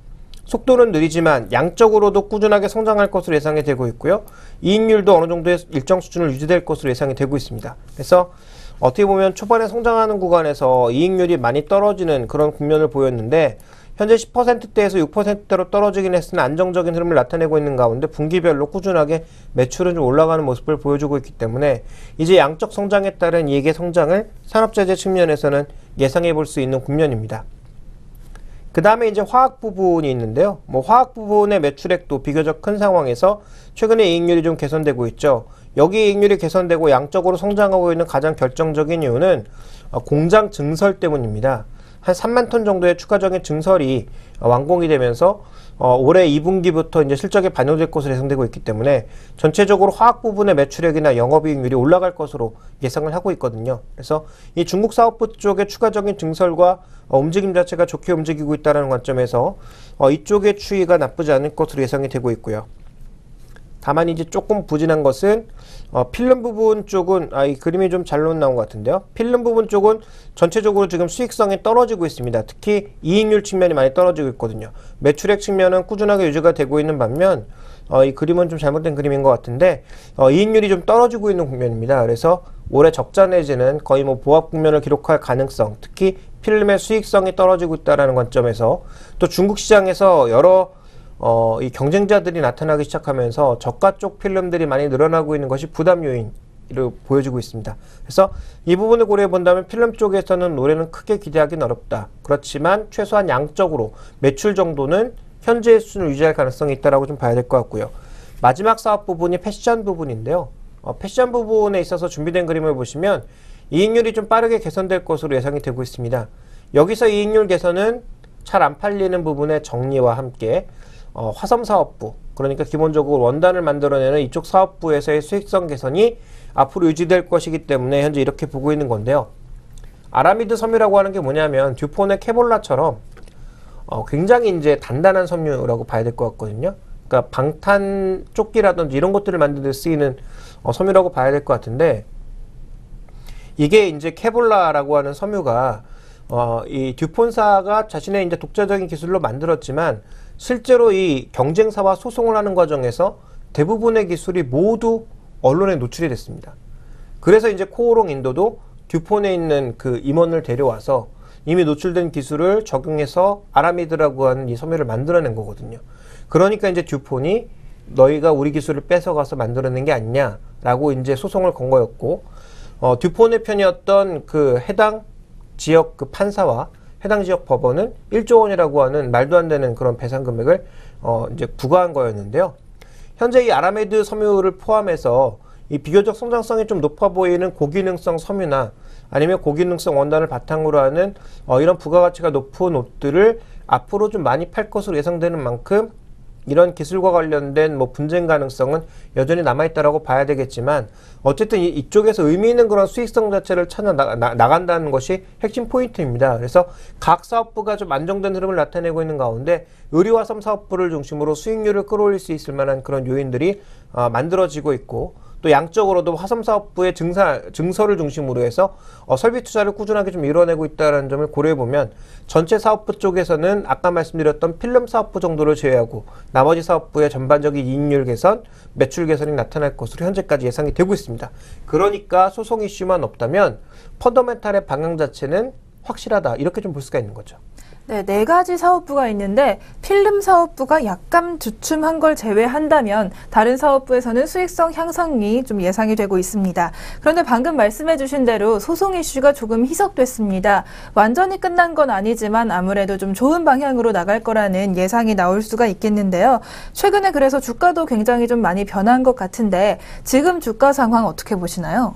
Speaker 2: 속도는 느리지만 양적으로도 꾸준하게 성장할 것으로 예상이 되고 있고요. 이익률도 어느 정도의 일정 수준을 유지될 것으로 예상이 되고 있습니다. 그래서 어떻게 보면 초반에 성장하는 구간에서 이익률이 많이 떨어지는 그런 국면을 보였는데 현재 10%대에서 6%대로 떨어지긴 했으나 안정적인 흐름을 나타내고 있는 가운데 분기별로 꾸준하게 매출은 좀 올라가는 모습을 보여주고 있기 때문에 이제 양적 성장에 따른 이익의 성장을 산업자재 측면에서는 예상해 볼 수 있는 국면입니다. 그 다음에 이제 화학 부분이 있는데요. 뭐 화학 부분의 매출액도 비교적 큰 상황에서 최근에 이익률이 좀 개선되고 있죠. 여기 이익률이 개선되고 양적으로 성장하고 있는 가장 결정적인 이유는 공장 증설 때문입니다. 한 3만 톤 정도의 추가적인 증설이 완공이 되면서 올해 2분기부터 이제 실적에 반영될 것으로 예상되고 있기 때문에 전체적으로 화학 부분의 매출액이나 영업이익률이 올라갈 것으로 예상을 하고 있거든요. 그래서 이 중국 사업부 쪽의 추가적인 증설과 움직임 자체가 좋게 움직이고 있다는 관점에서 이쪽의 추이가 나쁘지 않을 것으로 예상이 되고 있고요. 다만 이제 조금 부진한 것은 필름 부분 쪽은 이 그림이 좀 잘 나온 것 같은데요. 필름 부분 쪽은 전체적으로 지금 수익성이 떨어지고 있습니다. 특히 이익률 측면이 많이 떨어지고 있거든요. 매출액 측면은 꾸준하게 유지가 되고 있는 반면 이 그림은 좀 잘못된 그림인 것 같은데 이익률이 좀 떨어지고 있는 국면입니다. 그래서 올해 적자 내지는 거의 뭐 보합 국면을 기록할 가능성, 특히 필름의 수익성이 떨어지고 있다는 관점에서 또 중국 시장에서 여러 이 경쟁자들이 나타나기 시작하면서 저가 쪽 필름들이 많이 늘어나고 있는 것이 부담 요인으로 보여지고 있습니다. 그래서 이 부분을 고려해 본다면 필름 쪽에서는 올해는 크게 기대하기는 어렵다. 그렇지만 최소한 양적으로 매출 정도는 현재의 수준을 유지할 가능성이 있다라고 좀 봐야 될 것 같고요. 마지막 사업 부분이 패션 부분인데요. 패션 부분에 있어서 준비된 그림을 보시면 이익률이 좀 빠르게 개선될 것으로 예상이 되고 있습니다. 여기서 이익률 개선은 잘 안 팔리는 부분의 정리와 함께 화섬 사업부, 그러니까 기본적으로 원단을 만들어내는 이쪽 사업부에서의 수익성 개선이 앞으로 유지될 것이기 때문에 현재 이렇게 보고 있는 건데요. 아라미드 섬유라고 하는 게 뭐냐면 듀폰의 케볼라처럼 굉장히 이제 단단한 섬유라고 봐야 될 것 같거든요. 그러니까 방탄 조끼라든지 이런 것들을 만드는 데 쓰이는 섬유라고 봐야 될 것 같은데, 이게 이제 케볼라라고 하는 섬유가 이 듀폰사가 자신의 이제 독자적인 기술로 만들었지만 실제로 이 경쟁사와 소송을 하는 과정에서 대부분의 기술이 모두 언론에 노출이 됐습니다. 그래서 이제 코오롱 인도도 듀폰에 있는 그 임원을 데려와서 이미 노출된 기술을 적용해서 아라미드라고 하는 이 섬유를 만들어낸 거거든요. 그러니까 이제 듀폰이 너희가 우리 기술을 뺏어가서 만들어낸 게 아니냐라고 이제 소송을 건 거였고, 듀폰의 편이었던 그 해당 지역 그 판사와 해당 지역 법원은 1조 원이라고 하는 말도 안 되는 그런 배상 금액을 이제 부과한 거였는데요. 현재 이 아라미드 섬유를 포함해서 이 비교적 성장성이 좀 높아 보이는 고기능성 섬유나 아니면 고기능성 원단을 바탕으로 하는 이런 부가가치가 높은 옷들을 앞으로 좀 많이 팔 것으로 예상되는 만큼 이런 기술과 관련된 뭐 분쟁 가능성은 여전히 남아있다라고 봐야 되겠지만, 어쨌든 이쪽에서 의미 있는 그런 수익성 자체를 찾아 나간다는 것이 핵심 포인트입니다. 그래서 각 사업부가 좀 안정된 흐름을 나타내고 있는 가운데 의류화섬 사업부를 중심으로 수익률을 끌어올릴 수 있을 만한 그런 요인들이 만들어지고 있고, 또 양적으로도 화섬 사업부의 증설을 중심으로 해서 설비 투자를 꾸준하게 좀 이뤄내고 있다는 점을 고려해 보면 전체 사업부 쪽에서는 아까 말씀드렸던 필름 사업부 정도를 제외하고 나머지 사업부의 전반적인 이익률 개선, 매출 개선이 나타날 것으로 현재까지 예상이 되고 있습니다. 그러니까 소송 이슈만 없다면 펀더멘탈의 방향 자체는 확실하다, 이렇게 좀 볼 수가 있는 거죠.
Speaker 1: 네, 4가지 사업부가 있는데 필름 사업부가 약간 주춤한 걸 제외한다면 다른 사업부에서는 수익성 향상이 좀 예상이 되고 있습니다. 그런데 방금 말씀해 주신 대로 소송 이슈가 조금 희석됐습니다. 완전히 끝난 건 아니지만 아무래도 좀 좋은 방향으로 나갈 거라는 예상이 나올 수가 있겠는데요. 최근에 그래서 주가도 굉장히 좀 많이 변한 것 같은데 지금 주가 상황 어떻게 보시나요?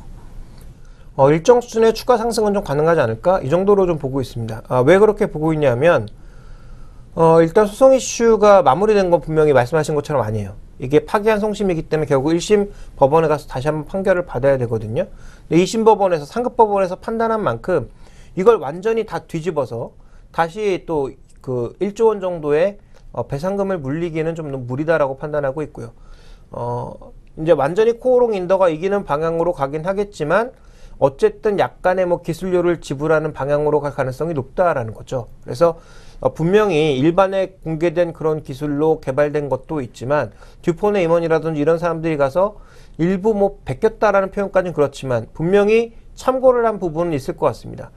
Speaker 2: 일정 수준의 추가 상승은 좀 가능하지 않을까? 이 정도로 좀 보고 있습니다. 왜 그렇게 보고 있냐면, 일단 소송 이슈가 마무리된 건 분명히 말씀하신 것처럼 아니에요. 이게 파기한 송심이기 때문에 결국 1심 법원에 가서 다시 한번 판결을 받아야 되거든요. 근데 2심 법원에서, 상급 법원에서 판단한 만큼 이걸 완전히 다 뒤집어서 다시 또 그 1조 원 정도의 배상금을 물리기는 좀 너무 무리다라고 판단하고 있고요. 이제 완전히 코오롱 인더가 이기는 방향으로 가긴 하겠지만 어쨌든 약간의 뭐 기술료를 지불하는 방향으로 갈 가능성이 높다라는 거죠. 그래서 분명히 일반에 공개된 그런 기술로 개발된 것도 있지만 듀폰의 임원이라든지 이런 사람들이 가서 일부 뭐 베꼈다라는 표현까지는 그렇지만 분명히 참고를 한 부분은 있을 것 같습니다.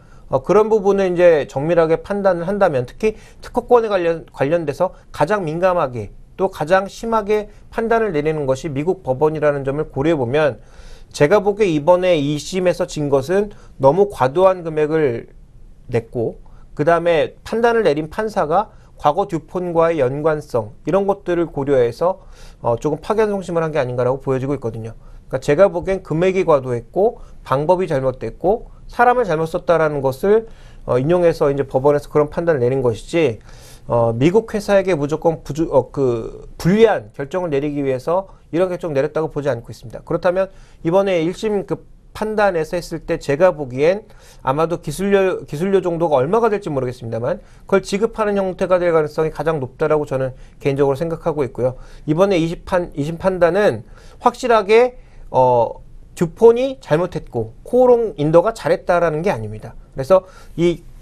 Speaker 2: 그런 부분을 이제 정밀하게 판단을 한다면 특히 특허권에 관련돼서 가장 민감하게 또 가장 심하게 판단을 내리는 것이 미국 법원이라는 점을 고려해 보면 제가 보기에 이번에 2심에서 진 것은 너무 과도한 금액을 냈고 그 다음에 판단을 내린 판사가 과거 듀폰과의 연관성 이런 것들을 고려해서 조금 파견송심을 한 게 아닌가라고 보여지고 있거든요. 그러니까 제가 보기엔 금액이 과도했고 방법이 잘못됐고 사람을 잘못 썼다라는 것을 인용해서 이제 법원에서 그런 판단을 내린 것이지, 미국 회사에게 무조건 불리한 결정을 내리기 위해서 이런 결정 내렸다고 보지 않고 있습니다. 그렇다면 이번에 1심 그 판단에서 했을 때 제가 보기엔 아마도 기술료 정도가 얼마가 될지 모르겠습니다만 그걸 지급하는 형태가 될 가능성이 가장 높다라고 저는 개인적으로 생각하고 있고요. 이번에 2심 판단은 확실하게 듀폰이 잘못했고 코오롱 인더가 잘했다라는 게 아닙니다. 그래서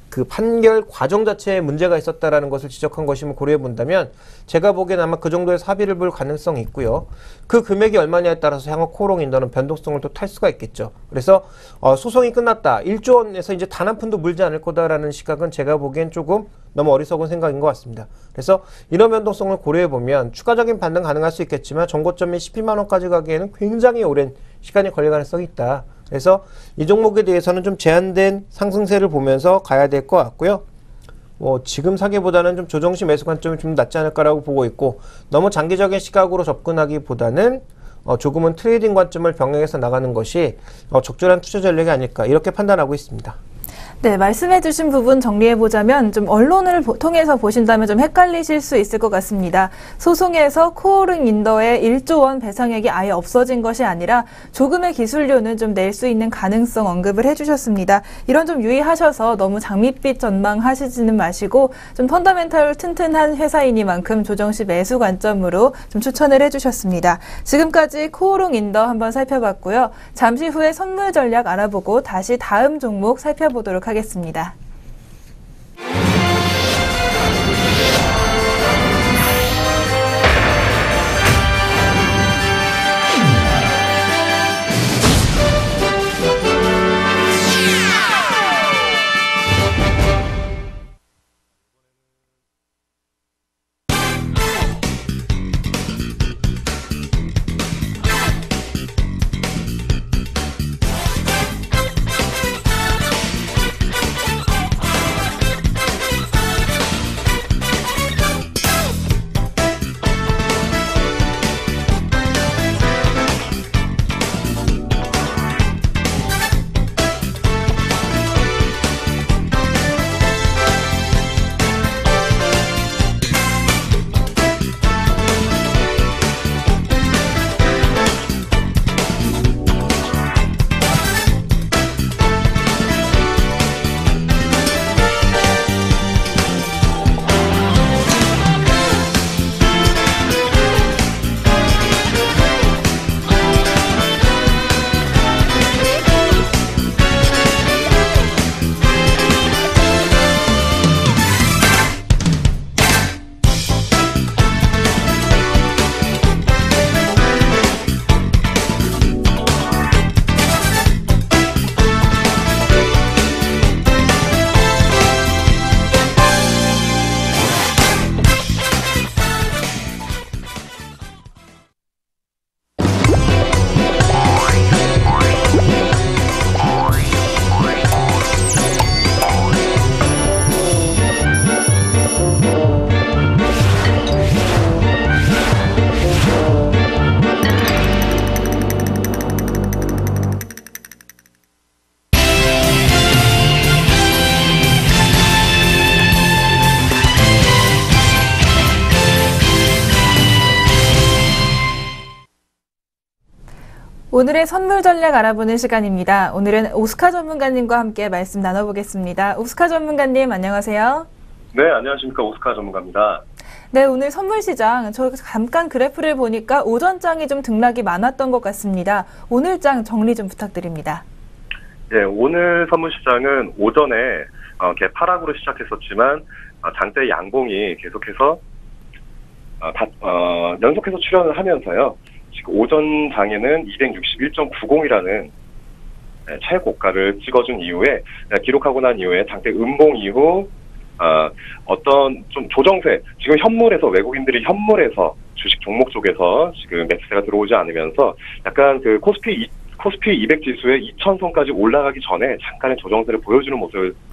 Speaker 2: 그 판결 과정 자체에 문제가 있었다라는 것을 지적한 것임을 고려해 본다면 제가 보기엔 아마 그 정도의 합의를 볼 가능성이 있고요. 그 금액이 얼마냐에 따라서 향후 코오롱 인더는 변동성을 또 탈 수가 있겠죠. 그래서 소송이 끝났다. 1조 원에서 이제 단 한 푼도 물지 않을 거다라는 시각은 제가 보기엔 조금 너무 어리석은 생각인 것 같습니다. 그래서 이런 변동성을 고려해 보면 추가적인 반등 가능할 수 있겠지만 정고점이 12만 원까지 가기에는 굉장히 오랜 시간이 걸릴 가능성이 있다. 그래서 이 종목에 대해서는 좀 제한된 상승세를 보면서 가야 될 것 같고요. 지금 사기보다는 좀 조정시 매수 관점이 좀 낫지 않을까라고 보고 있고, 너무 장기적인 시각으로 접근하기보다는 조금은 트레이딩 관점을 병행해서 나가는 것이 적절한 투자 전략이 아닐까 이렇게 판단하고 있습니다.
Speaker 1: 네, 말씀해주신 부분 정리해보자면 좀 언론을 통해서 보신다면 좀 헷갈리실 수 있을 것 같습니다. 소송에서 코오롱 인더의 1조 원 배상액이 아예 없어진 것이 아니라 조금의 기술료는 좀 낼 수 있는 가능성 언급을 해주셨습니다. 이런 좀 유의하셔서 너무 장밋빛 전망하시지는 마시고 좀 펀더멘털 튼튼한 회사이니만큼 조정시 매수 관점으로 좀 추천을 해주셨습니다. 지금까지 코오롱 인더 한번 살펴봤고요. 잠시 후에 선물 전략 알아보고 다시 다음 종목 살펴보도록 하겠습니다. 오늘의 선물 전략 알아보는 시간입니다. 오늘은 오스카 전문가님과 함께 말씀 나눠보겠습니다. 오스카 전문가님 안녕하세요.
Speaker 3: 네, 안녕하십니까. 오스카 전문가입니다.
Speaker 1: 네, 오늘 선물 시장 저 잠깐 그래프를 보니까 오전장이 좀 등락이 많았던 것 같습니다. 오늘장 정리 좀 부탁드립니다.
Speaker 3: 예, 오늘 선물 시장은 오전에 개파락으로 시작했었지만 장대 양봉이 계속해서 연속해서 출현을 하면서요. 지금 오전 장에는 261.90이라는 최고가를 찍어준 이후에 기록하고 난 이후에 장대 음봉 이후 어떤 좀 조정세, 지금 현물에서 외국인들이 현물에서 주식 종목 쪽에서 지금 매수세가 들어오지 않으면서 약간 그 코스피 200 지수의 2000선까지 올라가기 전에 잠깐의 조정세를 보여주는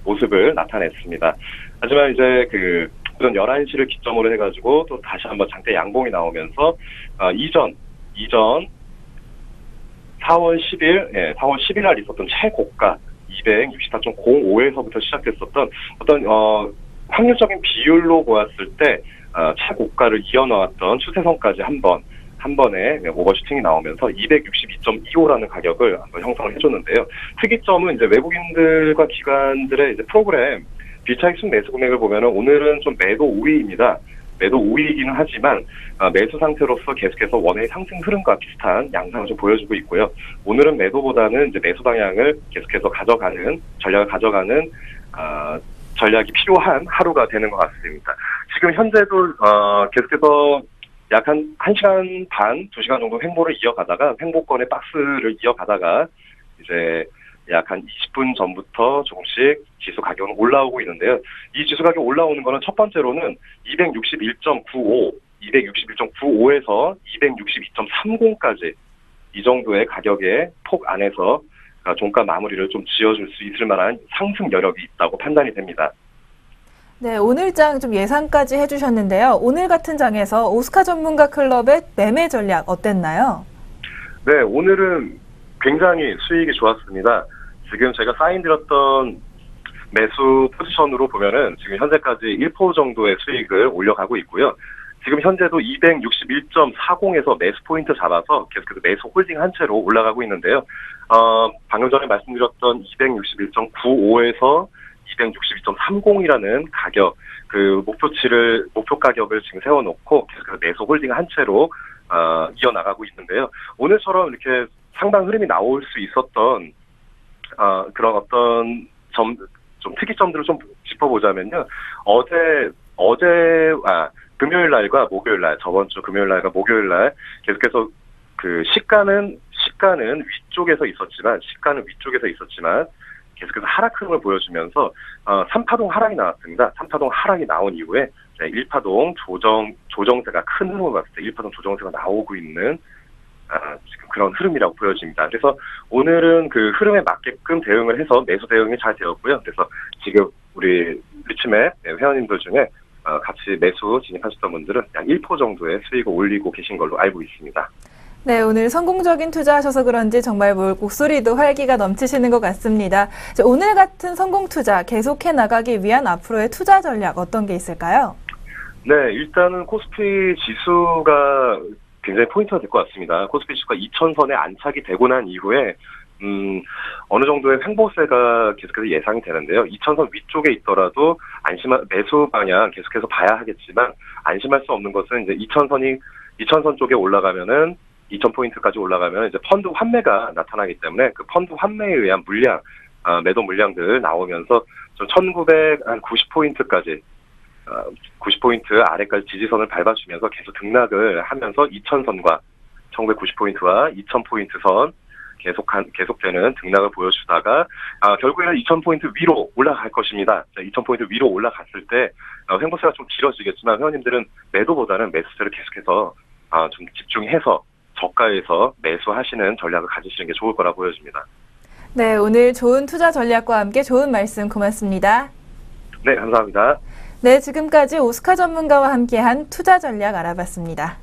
Speaker 3: 모습을 나타냈습니다. 하지만 이제 그 오전 11시를 기점으로 해가지고 또 다시 한번 장대 양봉이 나오면서 이전 4월 10일 날 있었던 최고가 264.05에서부터 시작됐었던 어떤 확률적인 비율로 보았을 때 최고가를 이어나왔던 추세선까지 한 번에 오버슈팅이 나오면서 262.25라는 가격을 한번 형성을 해줬는데요. 특이점은 이제 외국인들과 기관들의 이제 프로그램 비차익순 매수 금액을 보면은 오늘은 좀 매도 우위입니다. 매도 우위이기는 하지만 매수 상태로서 계속해서 원의 상승 흐름과 비슷한 양상을 좀 보여주고 있고요. 오늘은 매도보다는 이제 매수 방향을 계속해서 전략을 가져가는 전략이 필요한 하루가 되는 것 같습니다. 지금 현재도 계속해서 약 한 1시간 반, 2시간 정도 횡보를 이어가다가 횡보권의 박스를 이어가다가 이제 약 한 20분 전부터 조금씩 지수 가격은 올라오고 있는데요. 이 지수 가격 올라오는 거는 첫 번째로는 261.95, 261.95에서 262.30까지 이 정도의 가격의 폭 안에서 종가 마무리를 좀 지어줄 수 있을 만한 상승 여력이 있다고 판단이 됩니다.
Speaker 1: 네, 오늘 장 좀 예상까지 해주셨는데요. 오늘 같은 장에서 오스카 전문가 클럽의 매매 전략 어땠나요?
Speaker 3: 네, 오늘은 굉장히 수익이 좋았습니다. 지금 제가 사인드렸던 매수 포지션으로 보면은 지금 현재까지 1% 정도의 수익을 올려가고 있고요. 지금 현재도 261.40에서 매수 포인트 잡아서 계속해서 매수 홀딩 한 채로 올라가고 있는데요. 방금 전에 말씀드렸던 261.95에서 262.30이라는 가격, 그 목표 가격을 지금 세워놓고 계속해서 매수 홀딩 한 채로 이어나가고 있는데요. 오늘처럼 이렇게 상당 흐름이 나올 수 있었던 그런 어떤 좀 특이점들을 좀 짚어보자면요. 금요일 날과 목요일 날, 저번 주 금요일 날과 목요일 날 계속해서 그 시가는 위쪽에서 있었지만 계속해서 하락 흐름을 보여주면서 3파동 하락이 나왔습니다. 3파동 하락이 나온 이후에 1파동 조정세가 큰 흐름을 봤을 때 1파동 조정세가 나오고 있는 지금 그런 흐름이라고 보여집니다. 그래서 오늘은 그 흐름에 맞게끔 대응을 해서 매수 대응이 잘 되었고요. 그래서 지금 우리 리츠맵 회원님들 중에 같이 매수 진입하셨던 분들은 약 1% 정도의 수익을 올리고 계신 걸로 알고 있습니다.
Speaker 1: 네, 오늘 성공적인 투자하셔서 그런지 정말 목소리도 활기가 넘치시는 것 같습니다. 오늘 같은 성공 투자 계속해 나가기 위한 앞으로의 투자 전략 어떤 게 있을까요?
Speaker 3: 네, 일단은 코스피 지수가 굉장히 포인트가 될 것 같습니다. 코스피 지수가 2000선에 안착이 되고 난 이후에 어느 정도의 횡보세가 계속해서 예상이 되는데요. 2000선 위쪽에 있더라도 매수 방향 계속해서 봐야 하겠지만 안심할 수 없는 것은 이제 2000선 쪽에 올라가면은 2000포인트까지 올라가면 이제 펀드 환매가 나타나기 때문에 그 펀드 환매에 의한 매도 물량들 나오면서 좀 1990포인트까지 90포인트 아래까지 지지선을 밟아주면서 계속 등락을 하면서 2000선과 1990포인트와 2000포인트 선 계속되는 등락을 보여주다가 결국에는 2000포인트 위로 올라갈 것입니다. 2000포인트 위로 올라갔을 때 횡보세가 좀 길어지겠지만 회원님들은 매도보다는 매수세를 계속해서 좀 집중해서 저가에서 매수하시는 전략을 가지시는 게 좋을 거라 보여집니다.
Speaker 1: 네, 오늘 좋은 투자 전략과 함께 좋은 말씀 고맙습니다.
Speaker 3: 네, 감사합니다.
Speaker 1: 네, 지금까지 오스카 전문가와 함께한 투자 전략 알아봤습니다.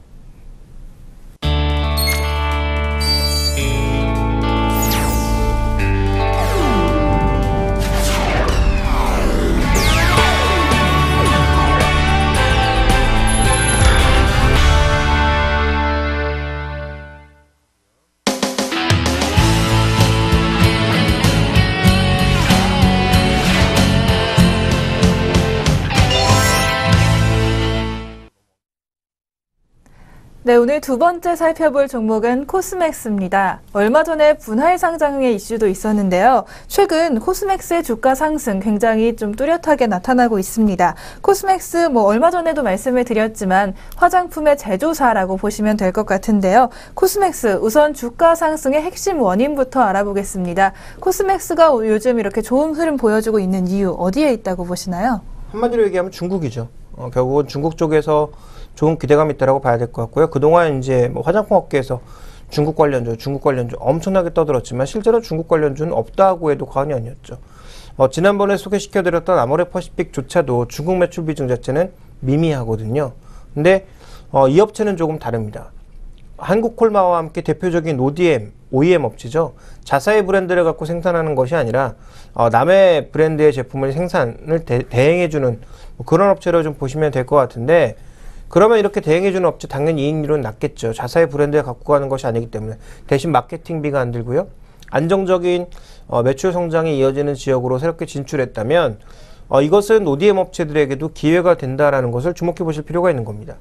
Speaker 1: 네, 오늘 두 번째 살펴볼 종목은 코스맥스입니다. 얼마 전에 분할 상장의 이슈도 있었는데요. 최근 코스맥스의 주가 상승 굉장히 좀 뚜렷하게 나타나고 있습니다. 코스맥스 얼마 전에도 말씀을 드렸지만 화장품의 제조사라고 보시면 될 것 같은데요. 코스맥스 우선 주가 상승의 핵심 원인부터 알아보겠습니다. 코스맥스가 요즘 이렇게 좋은 흐름 보여주고 있는 이유 어디에 있다고 보시나요?
Speaker 2: 한마디로 얘기하면 중국이죠. 결국은 중국 쪽에서 좋은 기대감이 있다라고 봐야 될 것 같고요. 그동안 이제 화장품 업계에서 중국 관련주 엄청나게 떠들었지만 실제로 중국 관련주는 없다고 해도 과언이 아니었죠. 지난번에 소개시켜드렸던 아모레퍼시픽조차도 중국 매출 비중 자체는 미미하거든요. 근데 이 업체는 조금 다릅니다. 한국콜마와 함께 대표적인 OEM 업체죠. 자사의 브랜드를 갖고 생산하는 것이 아니라 남의 브랜드의 제품을 생산을 대행해주는 뭐 그런 업체로 좀 보시면 될 것 같은데, 그러면 이렇게 대행해주는 업체 당연히 이익률은 낮겠죠. 자사의 브랜드에 갖고 가는 것이 아니기 때문에. 대신 마케팅비가 안 들고요. 안정적인 매출 성장이 이어지는 지역으로 새롭게 진출했다면 이것은 ODM 업체들에게도 기회가 된다라는 것을 주목해 보실 필요가 있는 겁니다.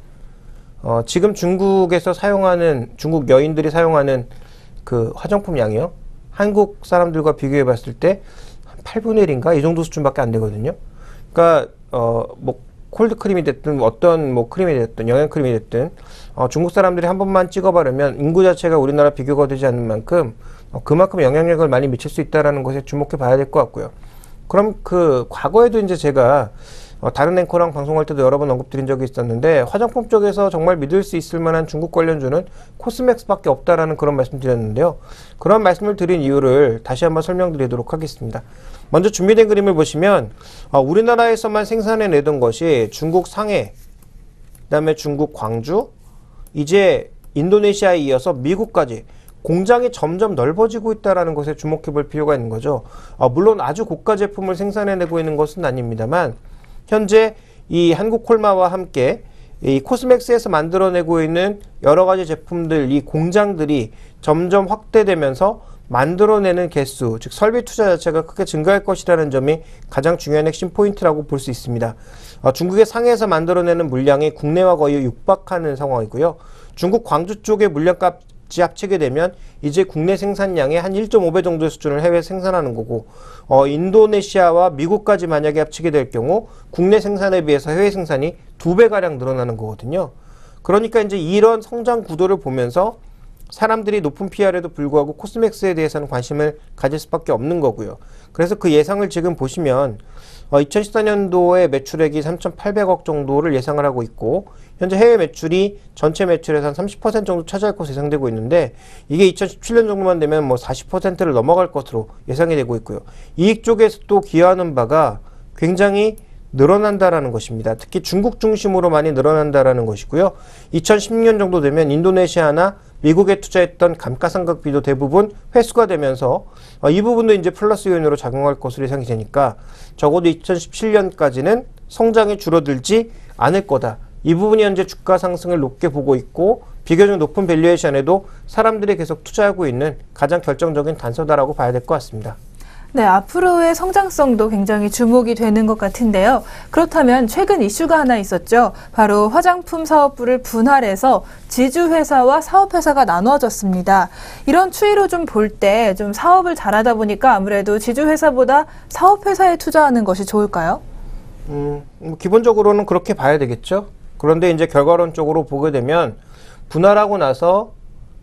Speaker 2: 지금 중국에서 사용하는, 중국 여인들이 사용하는 그 화장품 양이요, 한국 사람들과 비교해 봤을 때 한 8분의 1인가 이 정도 수준밖에 안 되거든요. 그러니까 뭐 콜드 크림이 됐든 어떤 뭐 크림이 됐든 영양 크림이 됐든 중국 사람들이 한 번만 찍어 바르면 인구 자체가 우리나라 비교가 되지 않는 만큼 그만큼 영향력을 많이 미칠 수 있다라는 것에 주목해 봐야 될 것 같고요. 그럼 그 과거에도 이제 제가 다른 앵커랑 방송할 때도 여러 번 언급드린 적이 있었는데, 화장품 쪽에서 정말 믿을 수 있을 만한 중국 관련주는 코스맥스밖에 없다라는 그런 말씀 드렸는데요. 그런 말씀을 드린 이유를 다시 한번 설명드리도록 하겠습니다. 먼저 준비된 그림을 보시면 우리나라에서만 생산해내던 것이 중국 상해, 그다음에 중국 광주, 이제 인도네시아에 이어서 미국까지 공장이 점점 넓어지고 있다는 것에 주목해 볼 필요가 있는 거죠. 물론 아주 고가 제품을 생산해내고 있는 것은 아닙니다만, 현재 이 한국콜마와 함께 이 코스맥스에서 만들어내고 있는 여러 가지 제품들, 이 공장들이 점점 확대되면서 만들어내는 개수, 즉 설비 투자 자체가 크게 증가할 것이라는 점이 가장 중요한 핵심 포인트라고 볼 수 있습니다. 중국의 상해에서 만들어내는 물량이 국내와 거의 육박하는 상황이고요. 중국 광주 쪽의 물량값이 합치게 되면 이제 국내 생산량의 한 1.5배 정도의 수준을 해외 생산하는 거고, 인도네시아와 미국까지 만약에 합치게 될 경우 국내 생산에 비해서 해외 생산이 2배가량 늘어나는 거거든요. 그러니까 이제 이런 성장 구도를 보면서 사람들이 높은 PR에도 불구하고 코스맥스에 대해서는 관심을 가질 수밖에 없는 거고요. 그래서 그 예상을 지금 보시면 2014년도에 매출액이 3,800억 정도를 예상을 하고 있고, 현재 해외 매출이 전체 매출에서 한 30% 정도 차지할 것으로 예상되고 있는데, 이게 2017년 정도만 되면 뭐 40%를 넘어갈 것으로 예상이 되고 있고요. 이익 쪽에서 또 기여하는 바가 굉장히 늘어난다라는 것입니다. 특히 중국 중심으로 많이 늘어난다라는 것이고요. 2010년 정도 되면 인도네시아나 미국에 투자했던 감가상각비도 대부분 회수가 되면서 이 부분도 이제 플러스 요인으로 작용할 것으로 예상이 되니까 적어도 2017년까지는 성장이 줄어들지 않을 거다. 이 부분이 현재 주가 상승을 높게 보고 있고, 비교적 높은 밸류에이션에도 사람들이 계속 투자하고 있는 가장 결정적인 단서다라고 봐야 될 것 같습니다.
Speaker 1: 네, 앞으로의 성장성도 굉장히 주목이 되는 것 같은데요. 그렇다면 최근 이슈가 하나 있었죠. 바로 화장품 사업부를 분할해서 지주회사와 사업회사가 나누어졌습니다. 이런 추이로 좀 볼 때 좀 사업을 잘하다 보니까 아무래도 지주회사보다 사업회사에 투자하는 것이 좋을까요?
Speaker 2: 기본적으로는 그렇게 봐야 되겠죠. 그런데 이제 결과론적으로 보게 되면 분할하고 나서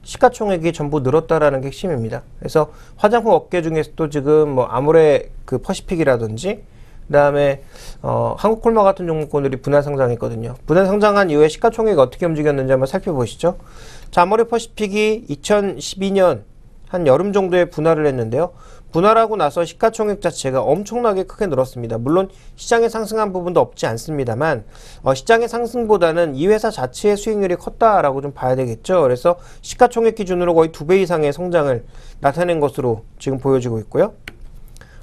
Speaker 2: 시가총액이 전부 늘었다라는 게 핵심입니다. 그래서 화장품 업계 중에서도 지금 뭐 아모레 그 퍼시픽이라든지, 그다음에 한국콜마 같은 종목군들이 분할 상장했거든요. 분할 상장한 이후에 시가총액이 어떻게 움직였는지 한번 살펴보시죠. 자, 아모레 퍼시픽이 2012년 한 여름 정도에 분할을 했는데요. 분할하고 나서 시가총액 자체가 엄청나게 크게 늘었습니다. 물론 시장에 상승한 부분도 없지 않습니다만 시장의 상승보다는 이 회사 자체의 수익률이 컸다라고 좀 봐야 되겠죠. 그래서 시가총액 기준으로 거의 2배 이상의 성장을 나타낸 것으로 지금 보여지고 있고요.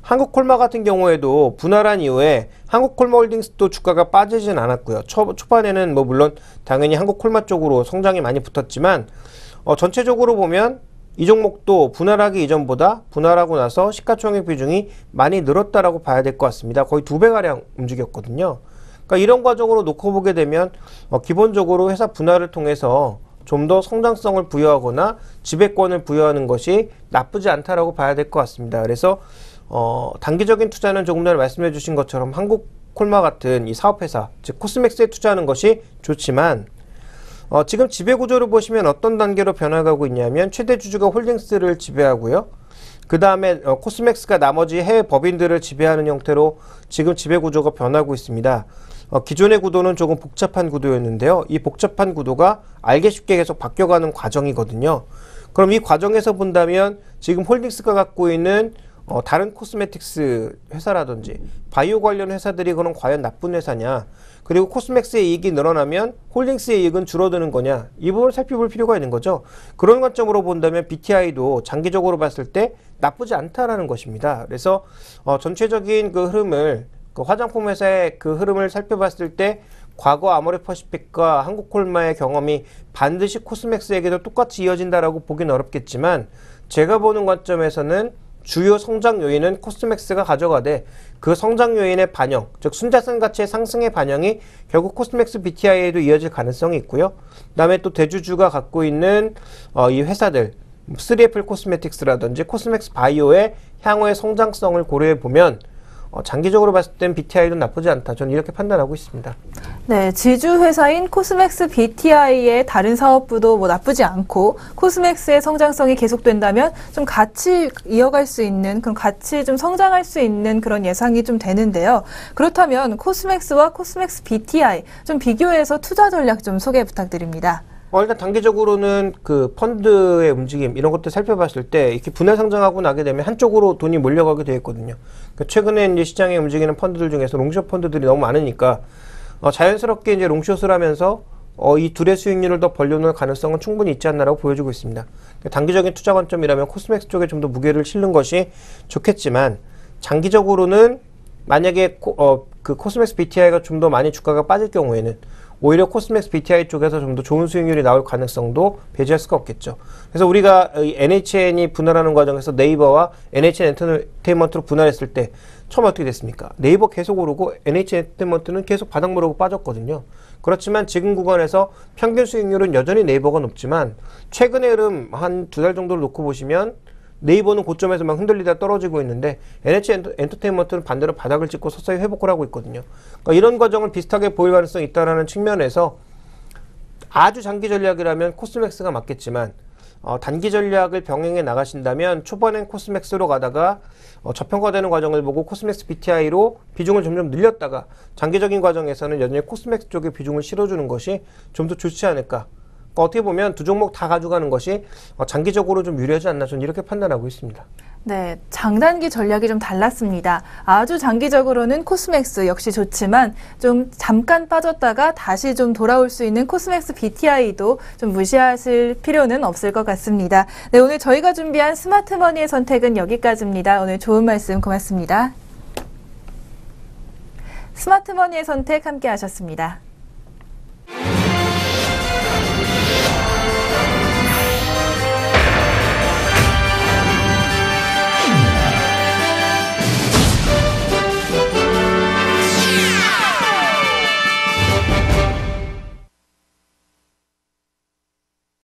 Speaker 2: 한국콜마 같은 경우에도 분할한 이후에 한국콜마홀딩스도 주가가 빠지진 않았고요. 초반에는 뭐 물론 당연히 한국콜마 쪽으로 성장이 많이 붙었지만 전체적으로 보면 이 종목도 분할하기 이전보다 분할하고 나서 시가총액 비중이 많이 늘었다라고 봐야 될 것 같습니다. 거의 2배가량 움직였거든요. 그러니까 이런 과정으로 놓고 보게 되면 기본적으로 회사 분할을 통해서 좀 더 성장성을 부여하거나 지배권을 부여하는 것이 나쁘지 않다라고 봐야 될 것 같습니다. 그래서 단기적인 투자는 조금 전에 말씀해 주신 것처럼 한국콜마 같은 이 사업회사, 즉 코스맥스에 투자하는 것이 좋지만 지금 지배구조를 보시면 어떤 단계로 변화가고 있냐면 최대 주주가 홀딩스를 지배하고요. 그 다음에 코스맥스가 나머지 해외 법인들을 지배하는 형태로 지금 지배구조가 변하고 있습니다. 기존의 구도는 조금 복잡한 구도였는데요. 이 복잡한 구도가 알기 쉽게 계속 바뀌어가는 과정이거든요. 그럼 이 과정에서 본다면 지금 홀딩스가 갖고 있는 다른 코스메틱스 회사라든지 바이오 관련 회사들이 그럼 과연 나쁜 회사냐, 그리고 코스맥스의 이익이 늘어나면 홀딩스의 이익은 줄어드는 거냐, 이 부분을 살펴볼 필요가 있는 거죠. 그런 관점으로 본다면 BTI도 장기적으로 봤을 때 나쁘지 않다라는 것입니다. 그래서 전체적인 그 흐름을, 그 화장품 회사의 그 흐름을 살펴봤을 때 과거 아모레퍼시픽과 한국콜마의 경험이 반드시 코스맥스에게도 똑같이 이어진다라고 보기는 어렵겠지만, 제가 보는 관점에서는 주요 성장 요인은 코스맥스가 가져가되 그 성장 요인의 반영, 즉 순자산 가치의 상승의 반영이 결국 코스맥스 BTI에도 이어질 가능성이 있고요. 그다음에 또 대주주가 갖고 있는 이 회사들 3애플 코스메틱스라든지 코스맥스 바이오의 향후의 성장성을 고려해 보면 장기적으로 봤을 땐 BTI도 나쁘지 않다. 저는 이렇게 판단하고 있습니다.
Speaker 1: 네, 지주 회사인 코스맥스 BTI의 다른 사업부도 뭐 나쁘지 않고 코스맥스의 성장성이 계속된다면 좀 같이 이어갈 수 있는, 그럼 같이 좀 성장할 수 있는 그런 예상이 좀 되는데요. 그렇다면 코스맥스와 코스맥스 BTI 좀 비교해서 투자 전략 좀 소개 부탁드립니다.
Speaker 2: 일단 단기적으로는 그 펀드의 움직임 이런 것들 살펴봤을 때 이렇게 분할 상장하고 나게 되면 한쪽으로 돈이 몰려가게 되어 있거든요. 그러니까 최근에 이제 시장에 움직이는 펀드들 중에서 롱숏 펀드들이 너무 많으니까 자연스럽게 이제 롱숏을 하면서 이 둘의 수익률을 더 벌려놓을 가능성은 충분히 있지 않나라고 보여지고 있습니다. 그러니까 단기적인 투자 관점이라면 코스맥스 쪽에 좀 더 무게를 실는 것이 좋겠지만, 장기적으로는 만약에 그 코스맥스 BTI가 좀 더 많이 주가가 빠질 경우에는 오히려 코스맥스 BTI 쪽에서 좀 더 좋은 수익률이 나올 가능성도 배제할 수가 없겠죠. 그래서 우리가 NHN이 분할하는 과정에서 네이버와 NHN 엔터테인먼트로 분할했을 때 처음 어떻게 됐습니까? 네이버 계속 오르고 NHN 엔터테인먼트는 계속 바닥 모르고 빠졌거든요. 그렇지만 지금 구간에서 평균 수익률은 여전히 네이버가 높지만 최근의 흐름 한 2달 정도를 놓고 보시면 네이버는 고점에서 막 흔들리다 떨어지고 있는데 NHN 엔터테인먼트는 반대로 바닥을 찍고 서서히 회복을 하고 있거든요. 그러니까 이런 과정을 비슷하게 보일 가능성이 있다는 측면에서 아주 장기 전략이라면 코스맥스가 맞겠지만 단기 전략을 병행해 나가신다면 초반엔 코스맥스로 가다가 저평가되는 과정을 보고 코스맥스 BTI로 비중을 점점 늘렸다가 장기적인 과정에서는 여전히 코스맥스 쪽에 비중을 실어주는 것이 좀 더 좋지 않을까. 어떻게 보면 두 종목 다 가져가는 것이 장기적으로 좀 유리하지 않나, 저는 이렇게 판단하고 있습니다.
Speaker 1: 네, 장단기 전략이 좀 달랐습니다. 아주 장기적으로는 코스맥스 역시 좋지만 좀 잠깐 빠졌다가 다시 좀 돌아올 수 있는 코스맥스 BTI도 좀 무시하실 필요는 없을 것 같습니다. 네, 오늘 저희가 준비한 스마트머니의 선택은 여기까지입니다. 오늘 좋은 말씀 고맙습니다. 스마트머니의 선택 함께 하셨습니다.